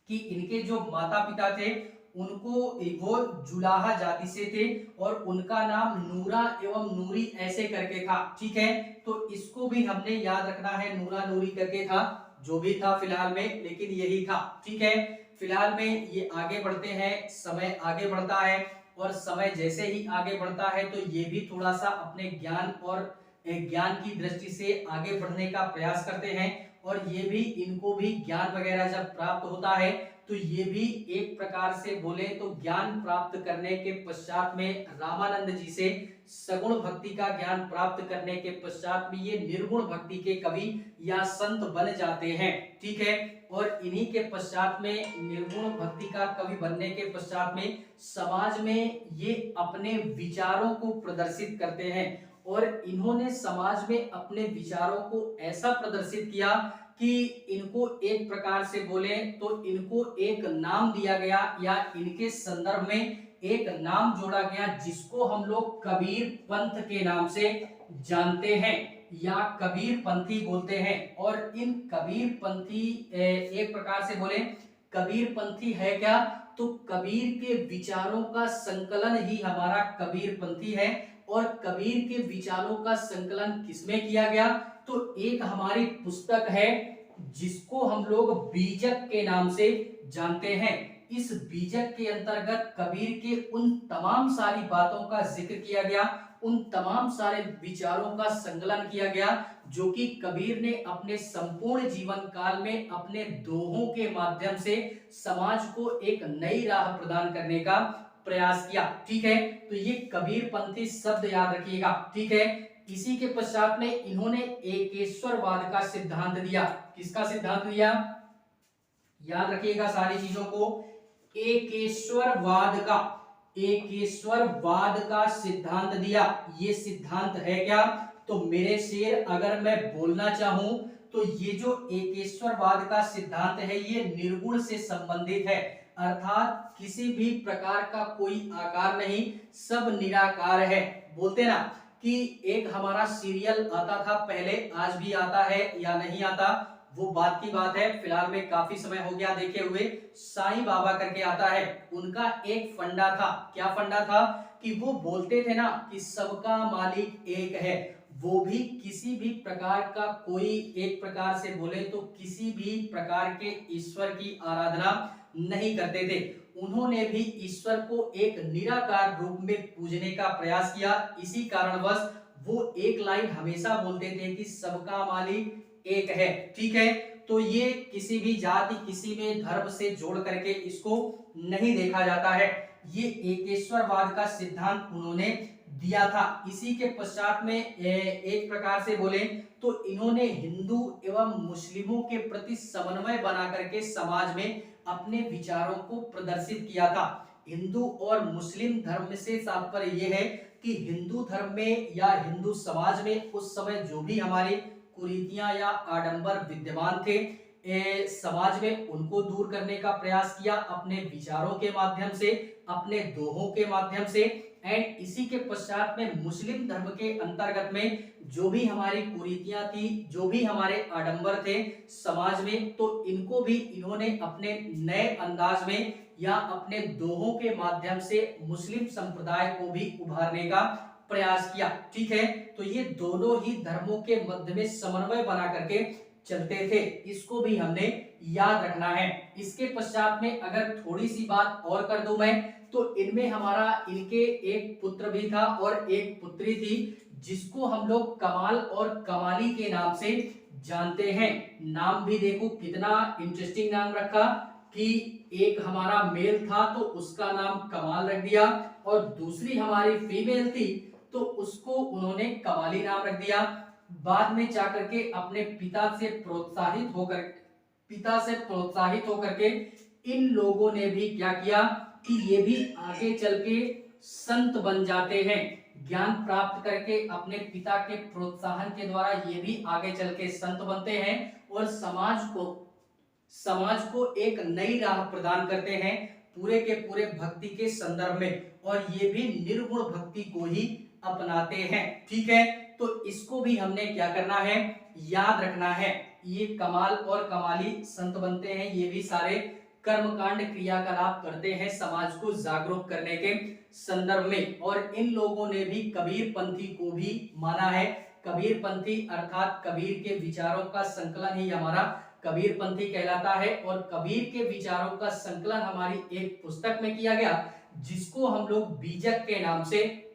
कि इनके जो माता पिता थे उनको वो जुलाहा जाति से थे और उनका नाम नूरा एवं नूरी ऐसे करके था। ठीक है, तो इसको भी हमने याद रखना है, नूरा नूरी करके था, जो भी था फिलहाल में, लेकिन यही था। ठीक है, फिलहाल में ये आगे बढ़ते हैं, समय आगे बढ़ता है और समय जैसे ही आगे बढ़ता है तो ये भी थोड़ा सा अपने ज्ञान और ज्ञान की दृष्टि से आगे बढ़ने का प्रयास करते हैं और ये भी इनको भी ज्ञान वगैरह जब प्राप्त होता है तो ये भी एक प्रकार से बोले तो ज्ञान प्राप्त करने के पश्चात में रामानंद जी से सगुण भक्ति का ज्ञान प्राप्त करने के पश्चात में ये निर्गुण भक्ति के कवि या संत बन जाते हैं। ठीक है, और इन्हीं के पश्चात में निर्गुण भक्ति का कवि बनने के पश्चात में समाज में ये अपने विचारों को प्रदर्शित करते हैं और इन्होंने समाज में अपने विचारों को ऐसा प्रदर्शित किया कि इनको एक प्रकार से बोले तो इनको एक नाम दिया गया या इनके संदर्भ में एक नाम जोड़ा गया जिसको हम लोग कबीर पंथ के नाम से जानते हैं या कबीर पंथी बोलते हैं। और इन कबीर पंथी एक प्रकार से बोले कबीर पंथी है क्या, तो कबीर के विचारों का संकलन ही हमारा कबीर पंथी है। और कबीर के विचारों का संकलन किसमें किया गया, तो एक हमारी पुस्तक है जिसको हम लोग बीजक के नाम से जानते हैं। इस बीजक के अंतर्गत कबीर के उन तमाम सारी बातों का जिक्र किया गया, उन तमाम सारे विचारों का संकलन किया गया जो कि कबीर ने अपने संपूर्ण जीवन काल में अपने दोहों के माध्यम से समाज को एक नई राह प्रदान करने का प्रयास किया। ठीक है, तो ये कबीर पंथी शब्द याद रखिएगा। ठीक है, इसी के पश्चात में इन्होंने एकेश्वरवाद का सिद्धांत दिया। किसका सिद्धांत दिया, याद रखिएगा सारी चीजों को, एकेश्वरवाद का सिद्धांत दिया। ये सिद्धांत है क्या, तो मेरे शेर अगर मैं बोलना चाहूं तो ये जो एकेश्वरवाद का सिद्धांत है ये निर्गुण से संबंधित है, अर्थात किसी भी प्रकार का कोई आकार नहीं, सब निराकार है। बोलते ना कि एक हमारा सीरियल आता था पहले, आज भी आता है या नहीं आता वो बात की बात है, फिलहाल में काफी समय हो गया देखे हुए, साईं बाबा करके आता है। उनका एक फंडा था, क्या फंडा था कि वो बोलते थे ना कि सबका मालिक एक है, वो भी किसी भी प्रकार का कोई एक प्रकार से बोले तो किसी भी प्रकार के ईश्वर की आराधना नहीं करते थे। उन्होंने भी ईश्वर को एक निराकार रूप में पूजने का प्रयास किया। इसी कारणवश वो एक लाइन हमेशा बोलते थे कि सबका मालिक एक है। ठीक है, तो ये किसी भी जाति किसी में धर्म से जोड़ करके इसको नहीं देखा जाता है। ये एकेश्वरवाद का सिद्धांत उन्होंने दिया था। इसी के पश्चात में एक प्रकार से बोले तो इन्होंने हिंदू एवं मुस्लिमों के प्रति समन्वय बना करके समाज में अपने विचारों को प्रदर्शित किया था। हिंदू और मुस्लिम धर्म से तात्पर्य यह है कि हिंदू धर्म में या हिंदू समाज में उस समय जो भी हमारे कुरीतियां या आडंबर विद्यमान थे समाज में उनको दूर करने का प्रयास किया अपने विचारों के माध्यम से, अपने दोहों के माध्यम से। एंड इसी के पश्चात में मुस्लिम धर्म के अंतर्गत में जो भी हमारी कुरीतियां थी, जो भी हमारे आडंबर थे समाज में, तो इनको भी इन्होंने अपने नए अंदाज में या अपने दोहों के माध्यम से मुस्लिम संप्रदाय को भी उभारने का प्रयास किया। ठीक है, तो ये दोनों ही धर्मों के मध्य में समन्वय बना करके चलते थे, इसको भी हमने याद रखना है। इसके पश्चात में अगर थोड़ी सी बात और कर दूं मैं, तो इनमें हमारा इनके एक पुत्र भी था और एक पुत्री थी जिसको हम लोग कमाल और कमाली के नाम से जानते हैं। नाम भी देखो कितना इंटरेस्टिंग नाम रखा कि एक हमारा मेल था तो उसका नाम कमाल रख दिया और दूसरी हमारी फीमेल थी तो उसको उन्होंने कमाली नाम रख दिया। बाद में जाकर के अपने पिता से प्रोत्साहित होकर के इन लोगों ने भी क्या किया कि ये भी आगे चल के संत बन जाते हैं। ज्ञान प्राप्त करके अपने पिता के प्रोत्साहन के द्वारा ये भी आगे चल के संत बनते हैं और समाज को एक नई राह प्रदान करते हैं पूरे के पूरे भक्ति के संदर्भ में, और ये भी निर्गुण भक्ति को ही अपनाते हैं। ठीक है, तो इसको भी हमने क्या करना है, याद रखना है। ये कमाल और कमाली संत बनते हैं, ये भी सारे कर्मकांड क्रियाकलाप करते हैं समाज को जागरूक करने के संदर्भ में। और इन लोगों ने भी कबीर पंथी को भी माना है। कबीर पंथी अर्थात कबीर के विचारों का संकलन ही हमारा कबीर पंथी कहलाता है। और कबीर के विचारों का संकलन हमारी एक पुस्तक में किया गया जिसको हम लोग बीजक के नाम से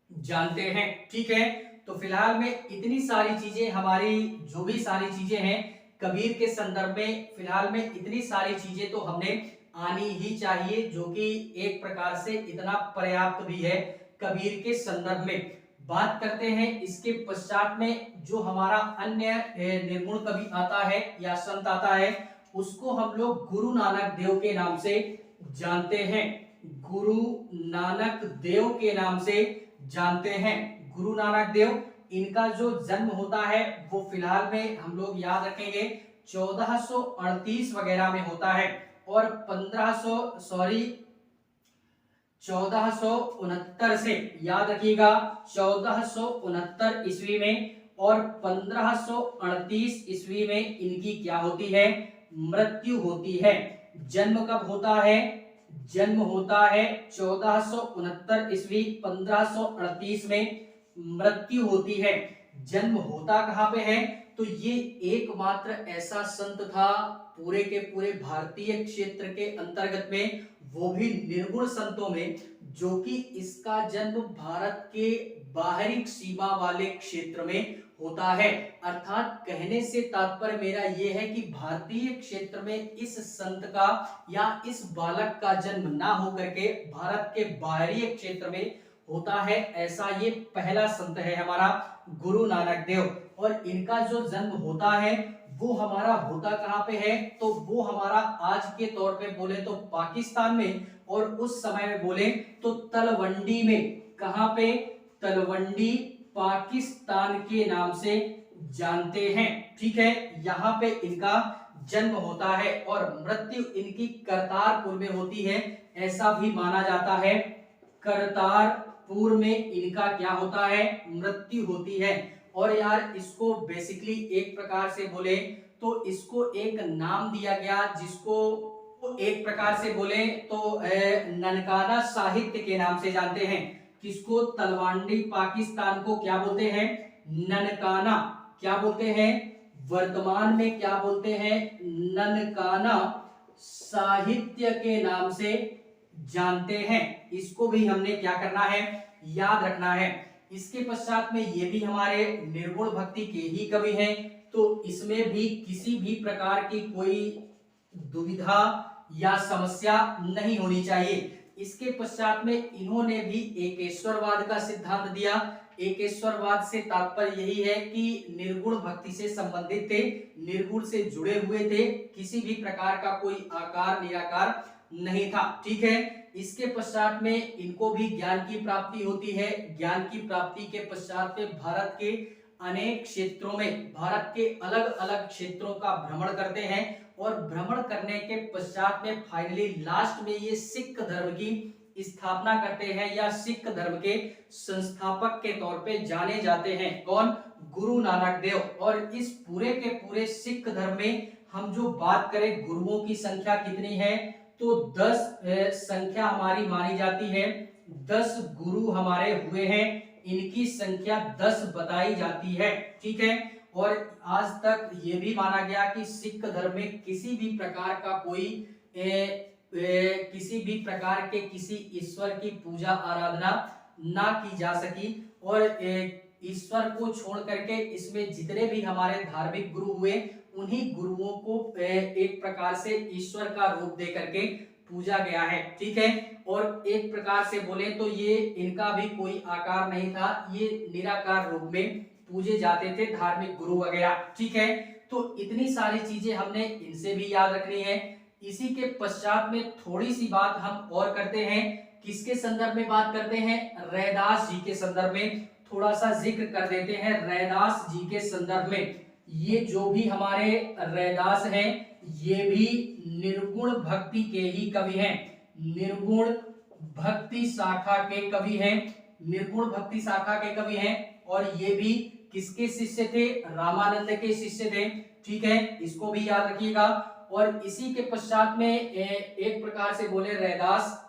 जानते हैं। ठीक है, तो फिलहाल में इतनी सारी चीजें, हमारी जो भी सारी चीजें हैं कबीर के संदर्भ में, फिलहाल में इतनी सारी चीजें तो हमने आनी ही चाहिए, जो कि एक प्रकार से इतना पर्याप्त भी है कबीर के संदर्भ में। बात करते हैं इसके पश्चात में जो हमारा अन्य निर्गुण कवि आता है या संत आता है, उसको हम लोग गुरु नानक देव के नाम से जानते हैं। गुरु नानक देव के नाम से जानते हैं। गुरु नानक देव, इनका जो जन्म होता है वो फिलहाल में हम लोग याद रखेंगे 1438 वगैरह में होता है, और 1469 से याद रखिएगा 1469 ईस्वी में, और 1538 ईस्वी में इनकी क्या होती है, मृत्यु होती है। जन्म कब होता है, जन्म होता है 1469 ईस्वी, 1538 में मृत्यु होती है। जन्म होता कहाँ पे है, तो ये एकमात्र ऐसा संत था पूरे के पूरे भारतीय क्षेत्र के अंतर्गत में, वो भी निर्गुण संतों में, जो कि इसका जन्म भारत के बाहरी सीमा वाले क्षेत्र में होता है। अर्थात कहने से तात्पर्य मेरा यह है कि भारतीय क्षेत्र में इस संत का या इस बालक का जन्म ना होकर के भारत के बाहरी क्षेत्र में होता है, ऐसा ये पहला संत है हमारा गुरु नानक देव। और इनका जो जन्म होता है वो हमारा होता कहाँ पे है, तो वो हमारा आज के तौर पे बोले तो पाकिस्तान में, और उस समय में बोले तो तलवंडी में। कहाँ पे, तलवंडी पाकिस्तान के नाम से जानते हैं। ठीक है, यहाँ पे इनका जन्म होता है, और मृत्यु इनकी करतारपुर में होती है, ऐसा भी माना जाता है। करतारपुर में इनका क्या होता है, मृत्यु होती है। और यार इसको बेसिकली एक प्रकार से बोले तो इसको एक नाम दिया गया, जिसको एक प्रकार से बोले तो ननकाना साहित्य के नाम से जानते हैं। किसको, तलवंडी पाकिस्तान को क्या बोलते हैं, ननकाना। क्या बोलते हैं, वर्तमान में क्या बोलते हैं, ननकाना साहित्य के नाम से जानते हैं। इसको भी हमने क्या करना है, याद रखना है। इसके पश्चात में ये भी हमारे निर्गुण भक्ति के ही कवि हैं, तो इसमें भी किसी भी प्रकार की कोई दुविधा या समस्या नहीं होनी चाहिए। इसके पश्चात में इन्होंने भी एकेश्वरवाद का सिद्धांत दिया। एकेश्वरवाद से तात्पर्य यही है कि निर्गुण भक्ति से संबंधित थे, निर्गुण से जुड़े हुए थे, किसी भी प्रकार का कोई आकार निराकार नहीं था। ठीक है, इसके पश्चात में इनको भी ज्ञान की प्राप्ति होती है। ज्ञान की प्राप्ति के पश्चात में भारत के अनेक क्षेत्रों में, भारत के अलग अलग क्षेत्रों का भ्रमण करते हैं, और भ्रमण करने के पश्चात में फाइनली लास्ट में ये सिख धर्म की स्थापना करते हैं, या सिख धर्म के संस्थापक के तौर पे जाने जाते हैं। कौन, गुरु नानक देव। और इस पूरे के पूरे सिख धर्म में हम जो बात करें गुरुओं की संख्या कितनी है, तो 10 संख्या हमारी मानी जाती है। 10 गुरु हमारे हुए हैं, इनकी संख्या 10 बताई जाती है। ठीक है, और आज तक ये भी माना गया कि सिख धर्म में किसी भी प्रकार का कोई किसी भी प्रकार के किसी ईश्वर की पूजा आराधना ना की जा सकी, और ईश्वर को छोड़ करके इसमें जितने भी हमारे धार्मिक गुरु हुए, उन्हीं गुरुओं को एक प्रकार से ईश्वर का रूप दे करके पूजा गया है। ठीक है, और एक प्रकार से बोले तो ये इनका भी कोई आकार नहीं था, ये निराकार रूप में पूजे जाते थे धार्मिक गुरु वगैरह। ठीक है, तो इतनी सारी चीजें हमने इनसे भी याद रखनी है। इसी के पश्चात में थोड़ी सी बात हम और करते हैं किसके संदर्भ में बात करते हैं? रैदास जी के संदर्भ में। थोड़ा सा जिक्र कर देते हैं रैदास जी के संदर्भ में। ये जो भी हमारे रैदास हैं ये भी निर्गुण भक्ति के ही कवि हैं, निर्गुण भक्ति शाखा के कवि हैं, निर्गुण भक्ति शाखा के कवि हैं। और ये भी किसके शिष्य थे? रामानंद के शिष्य थे। ठीक है, इसको भी याद रखिएगा। और इसी के पश्चात में एक प्रकार से बोले रैदास,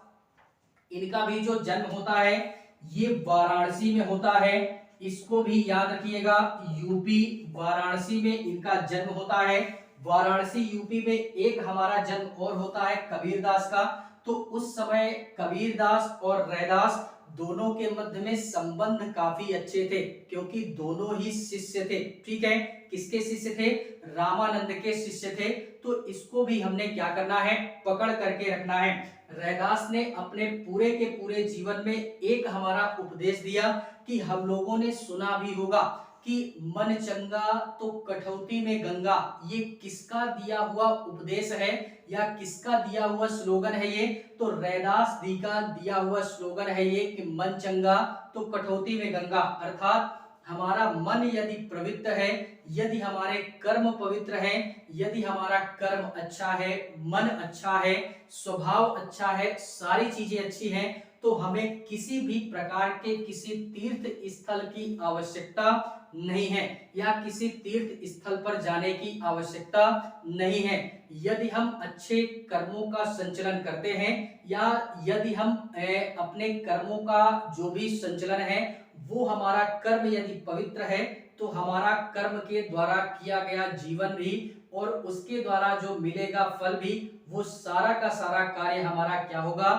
इनका भी जो जन्म होता है ये वाराणसी में होता है, इसको भी याद रखिएगा। यूपी वाराणसी में इनका जन्म होता है। वाराणसी यूपी में एक हमारा जन्म और होता है कबीरदास का। तो उस समय कबीरदास और रैदास दोनों के मध्य में संबंध काफी अच्छे थे, क्योंकि दोनों ही शिष्य थे। ठीक है, किसके शिष्य थे? रामानंद के शिष्य थे। तो इसको भी हमने क्या करना है? पकड़ करके रखना है। रैदास ने अपने पूरे के पूरे जीवन में एक हमारा उपदेश दिया कि हम लोगों ने सुना भी होगा कि मन चंगा तो कठौती में गंगा। ये किसका दिया हुआ उपदेश है या किसका दिया हुआ स्लोगन है? ये तो रैदास जी का दिया हुआ स्लोगन है ये कि मन चंगा तो कठौती में गंगा। अर्थात हमारा मन यदि पवित्र है, यदि हमारे कर्म पवित्र हैं, यदि हमारा कर्म अच्छा है, मन अच्छा है, स्वभाव अच्छा है, सारी चीजें अच्छी हैं, तो हमें किसी भी प्रकार के किसी तीर्थ स्थल की आवश्यकता नहीं है या किसी तीर्थ स्थल पर जाने की आवश्यकता नहीं है। यदि हम अच्छे कर्मों का संचलन करते हैं या यदि हम अपने कर्मों का जो भी संचलन है वो हमारा कर्म यदि पवित्र है, तो हमारा कर्म के द्वारा किया गया जीवन भी और उसके द्वारा जो मिलेगा फल भी, वो सारा का सारा कार्य हमारा क्या होगा?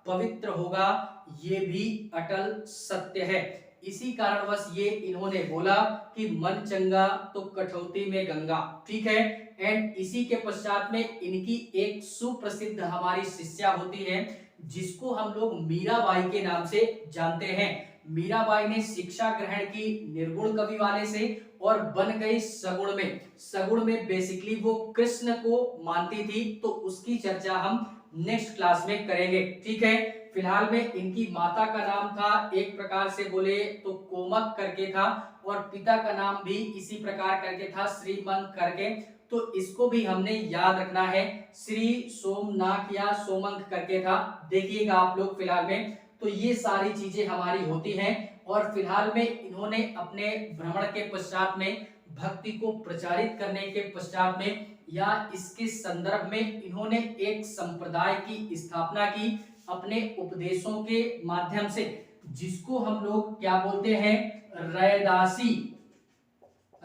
पवित्र होगा। ये भी अटल सत्य है। इसी कारणवश ये इन्होंने बोला कि मन चंगा तो कठौती में गंगा। ठीक है, एंड इसी के पश्चात में इनकी एक सुप्रसिद्ध हमारी शिष्या होती है जिसको हम लोग मीराबाई के नाम से जानते हैं। मीराबाई ने शिक्षा ग्रहण की निर्गुण कवि वाले से और बन गई सगुण में। सगुण में बेसिकली वो कृष्ण को मानती थी, तो उसकी चर्चा हम नेक्स्ट क्लास में करेंगे। ठीक है, फिलहाल में इनकी माता का नाम था एक प्रकार से बोले तो कोमक करके था और पिता का नाम भी इसी प्रकार करके था, श्रीमंत करके। तो इसको भी हमने याद रखना है, श्री सोमनाथ या सोमंत करके था, देखिएगा आप लोग फिलहाल में। तो ये सारी चीजें हमारी होती हैं और फिलहाल में इन्होंने अपने भ्रमण के पश्चात में भक्ति को प्रचारित करने के पश्चात में या इसके संदर्भ में इन्होंने एक संप्रदाय की स्थापना की अपने उपदेशों के माध्यम से, जिसको हम लोग क्या बोलते हैं?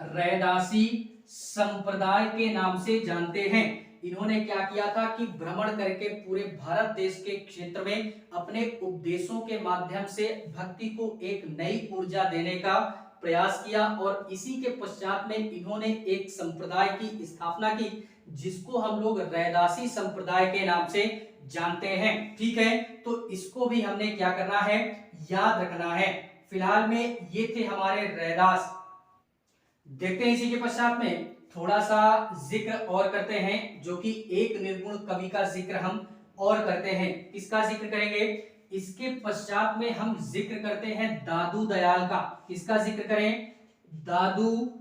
रैदासी संप्रदाय के नाम से जानते हैं। इन्होंने क्या किया था कि भ्रमण करके पूरे भारत देश के क्षेत्र में अपने उपदेशों के माध्यम से भक्ति को एक नई ऊर्जा देने का प्रयास किया और इसी के पश्चात में इन्होंने एक संप्रदाय की स्थापना की जिसको हम लोग रैदासी संप्रदाय के नाम से जानते हैं। ठीक है, तो इसको भी हमने क्या करना है? याद रखना है। फिलहाल में ये थे हमारे रैदास। देखते हैं इसी के पश्चात में थोड़ा सा जिक्र और करते हैं, जो कि एक निर्गुण कवि का जिक्र हम और करते हैं। किसका जिक्र करेंगे? इसके पश्चात में हम जिक्र करते हैं दादू दयाल का। किसका जिक्र करें? दादू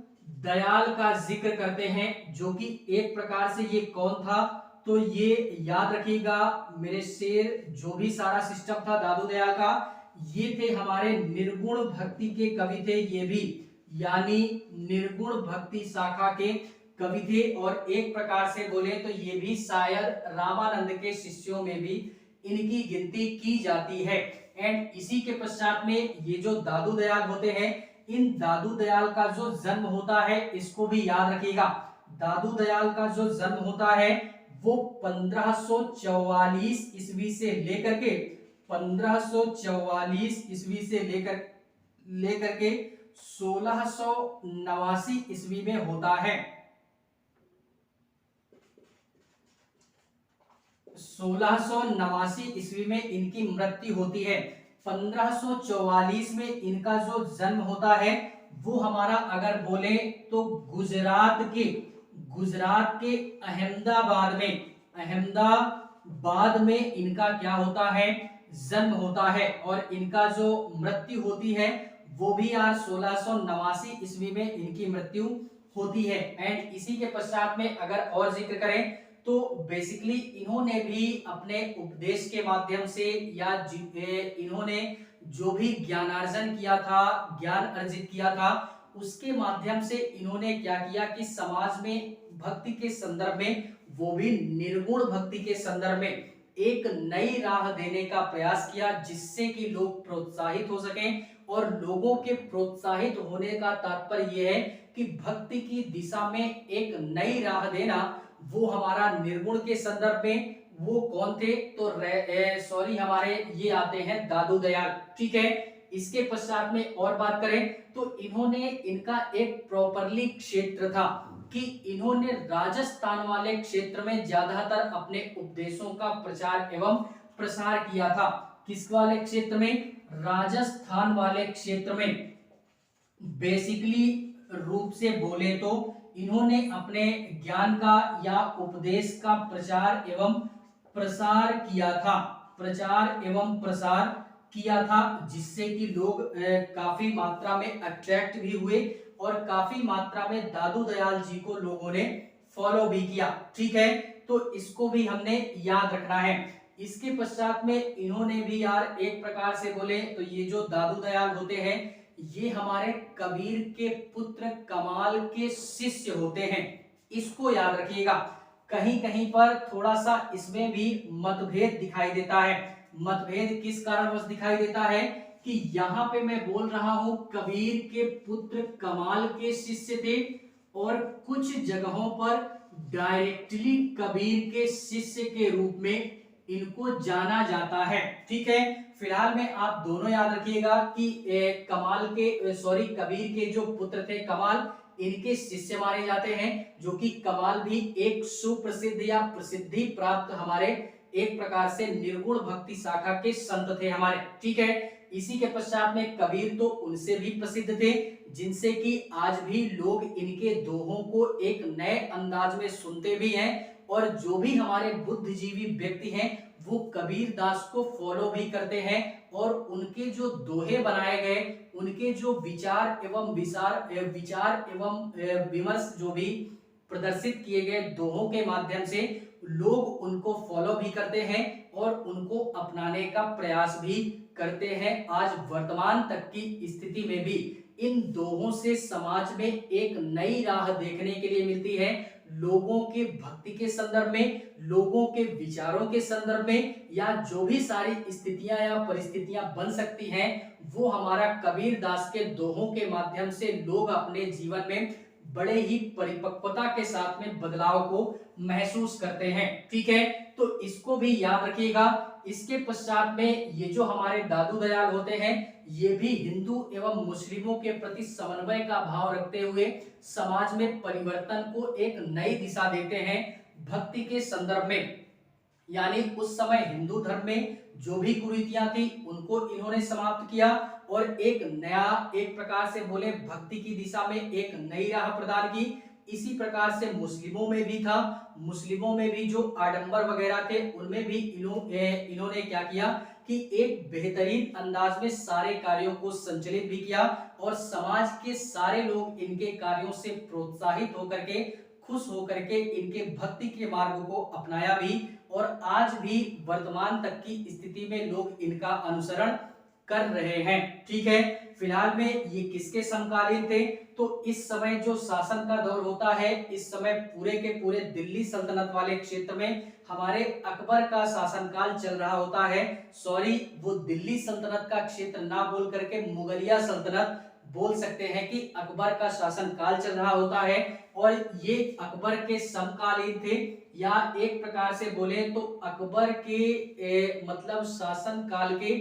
दयाल का जिक्र करते हैं, जो कि एक प्रकार से ये कौन था? तो ये याद रखिएगा मेरे शेर, जो भी सारा सिस्टम था दादू दयाल का, ये थे हमारे निर्गुण भक्ति के कवि थे ये भी, यानी निर्गुण भक्ति शाखा के कवि थे। और एक प्रकार से बोले तो ये भी शायद रामानंद के शिष्यों में भी इनकी गिनती की जाती है। एंड इसी के पश्चात में ये जो दादू दयाल होते हैं, इन दादू दयाल का जो जन्म होता है इसको भी याद रखिएगा। दादू दयाल का जो जन्म होता है वो 1544 ईस्वी से लेकर के 1544 ईस्वी से लेकर के 1689 ईस्वी में होता है। 1689 ईस्वी में इनकी मृत्यु होती है। 1544 में इनका जो जन्म होता है वो हमारा अगर बोले तो गुजरात के अहमदाबाद बाद में इनका क्या होता है, जन्म होता है और इनका जो मृत्यु होती है वो भी यार 1689 ईस्वी में इनकी मृत्यु होती है। एंड इसी के पश्चात में अगर और जिक्र करें तो बेसिकली इन्होंने भी अपने उपदेश के माध्यम से या इन्होंने जो भी ज्ञानार्जन किया था, ज्ञान अर्जित किया था, उसके माध्यम से इन्होंने क्या किया कि समाज में भक्ति के संदर्भ में, वो भी निर्गुण भक्ति के संदर्भ में एक नई राह देने का प्रयास किया, जिससे कि लोग प्रोत्साहित हो सकें। और लोगों के प्रोत्साहित होने का तात्पर्य यह है कि भक्ति की दिशा में एक नई राह देना, वो हमारा निर्गुण के संदर्भ में वो कौन थे, तो सॉरी हमारे ये आते हैं दादू दयाल। ठीक है, इसके पश्चात में और बात करें तो इन्होंने, इनका एक प्रॉपरली क्षेत्र था कि इन्होंने राजस्थान वाले क्षेत्र में ज्यादातर अपने उपदेशों का प्रचार एवं प्रसार किया था। किस वाले क्षेत्र में, राजस्थान वाले क्षेत्र में। बेसिकली रूप से बोले तो इन्होंने अपने ज्ञान का या उपदेश का प्रचार एवं प्रसार किया था, प्रचार एवं प्रसार किया था, जिससे कि लोग काफी मात्रा में अट्रैक्ट भी हुए और काफी मात्रा में दादू दयाल जी को लोगों ने फॉलो भी किया। ठीक है, तो इसको भी हमने याद रखना है। इसके पश्चात में इन्होंने भी यार एक प्रकार से बोले तो ये जो दादू दयाल होते हैं, ये हमारे कबीर के पुत्र कमाल के शिष्य होते हैं। इसको याद रखिएगा। कहीं कहीं पर थोड़ा सा इसमें भी मतभेद दिखाई देता है। मतभेद किस कारणवश दिखाई देता है कि यहाँ पे मैं बोल रहा हूं कबीर के पुत्र कमाल के शिष्य थे, और कुछ जगहों पर डायरेक्टली कबीर के शिष्य के रूप में इनको जाना जाता है। ठीक है, फिलहाल में आप दोनों याद रखिएगा कि कमाल के सॉरी कबीर के जो पुत्र थे कमाल, इनके शिष्य माने जाते हैं, जो कि कमाल भी एक सुप्रसिद्ध या प्रसिद्धि प्राप्त हमारे एक प्रकार से निर्गुण भक्ति शाखा के संत थे हमारे। ठीक है, इसी के पश्चात में कबीर तो उनसे भी प्रसिद्ध थे, जिनसे कि आज भी लोग इनके दोहों को एक नए अंदाज में सुनते भी हैं, और जो भी हमारे बुद्धिजीवी व्यक्ति हैं वो कबीर दास को फॉलो भी करते हैं, और उनके जो दोहे बनाए गए, उनके जो विचार एवं विमर्श जो भी प्रदर्शित किए गए दोहों के माध्यम से लोग उनको फॉलो भी करते हैं और उनको अपनाने का प्रयास भी करते हैं। आज वर्तमान तक की स्थिति में भी इन दोहों से समाज में एक नई राह देखने के लिए मिलती है। लोगों के भक्ति के संदर्भ में, लोगों के विचारों के संदर्भ में, या जो भी सारी स्थितियां या परिस्थितियां बन सकती हैं, वो हमारा कबीर दास के दोहों के माध्यम से लोग अपने जीवन में बड़े ही परिपक्वता के साथ में बदलाव को महसूस करते हैं। ठीक है, तो इसको भी याद रखिएगा। इसके पश्चात में ये जो हमारे दादू दयाल होते हैं, ये भी हिंदू एवं मुस्लिमों के प्रति समन्वय का भाव रखते हुए समाज में परिवर्तन को एक नई दिशा देते हैं भक्ति के संदर्भ में। यानी उस समय हिंदू धर्म में जो भी कुरीतियां थी उनको इन्होंने समाप्त किया और एक नया, एक प्रकार से बोले भक्ति की दिशा में एक नई राह प्रदान की। इसी प्रकार से मुस्लिमों में भी था, मुस्लिमों में भी जो आडंबर वगैरह थे उनमें भी इन्होंने क्या किया कि एक बेहतरीन अंदाज में सारे कार्यों को संचालित भी किया, और समाज के सारे लोग इनके कार्यों से प्रोत्साहित होकर के, खुश होकर के इनके भक्ति के मार्ग को अपनाया भी, और आज भी वर्तमान तक की स्थिति में लोग इनका अनुसरण कर रहे हैं। ठीक है, फिलहाल में ये किसके समकालीन थे, तो इस समय जो शासन का दौर होता है, इस समय पूरे के पूरे दिल्ली सल्तनत वाले क्षेत्र में हमारे अकबर का शासनकाल चल रहा होता है। सॉरी, वो दिल्ली सल्तनत का क्षेत्र ना बोल करके मुगलिया सल्तनत बोल सकते हैं कि अकबर का शासनकाल चल रहा होता है, और ये अकबर के समकालीन थे, या एक प्रकार से बोले तो अकबर के मतलब शासन काल के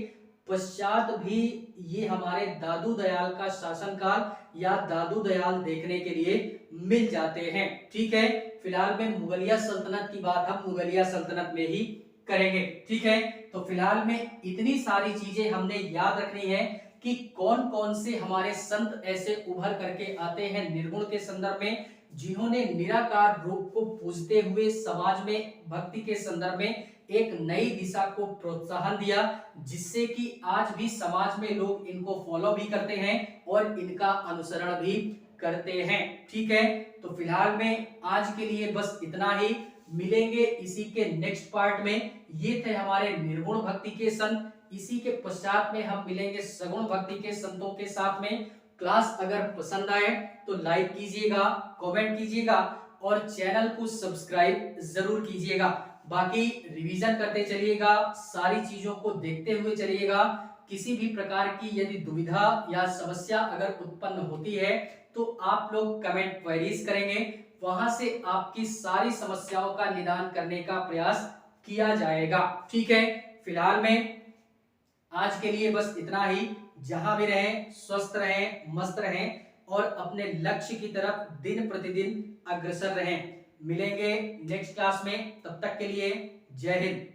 पश्चात भी ये हमारे दादू दयाल का शासनकाल या दादू दयाल देखने के लिए मिल जाते हैं। ठीक है, फिलहाल में मुगलिया सल्तनत की बात हम मुगलिया सल्तनत में ही करेंगे। ठीक है, तो फिलहाल में इतनी सारी चीजें हमने याद रखनी है कि कौन कौन से हमारे संत ऐसे उभर करके आते हैं निर्गुण के संदर्भ में, जिन्होंने निराकार रूप को पूजते हुए समाज में भक्ति के संदर्भ में एक नई दिशा को प्रोत्साहन दिया, जिससे कि आज भी समाज में लोग इनको फॉलो भी करते हैं और इनका अनुसरण भी करते हैं। ठीक है, तो फिलहाल में आज के लिए बस इतना ही। मिलेंगे इसी के नेक्स्ट पार्ट में। ये थे हमारे निर्गुण भक्ति के संत। इसी के पश्चात में हम मिलेंगे सगुण भक्ति के संतों के साथ में। क्लास अगर पसंद आए तो लाइक कीजिएगा, कमेंट कीजिएगा और चैनल को सब्सक्राइब जरूर कीजिएगा। बाकी रिवीजन करते चलिएगा, सारी चीजों को देखते हुए चलिएगा। किसी भी प्रकार की यदि दुविधा या समस्या अगर उत्पन्न होती है तो आप लोग कमेंट क्वेरीज करेंगे, वहां से आपकी सारी समस्याओं का निदान करने का प्रयास किया जाएगा। ठीक है, फिलहाल में आज के लिए बस इतना ही। जहां भी रहें स्वस्थ रहें, मस्त रहें और अपने लक्ष्य की तरफ दिन प्रतिदिन अग्रसर रहें। मिलेंगे नेक्स्ट क्लास में, तब तक के लिए जय हिंद।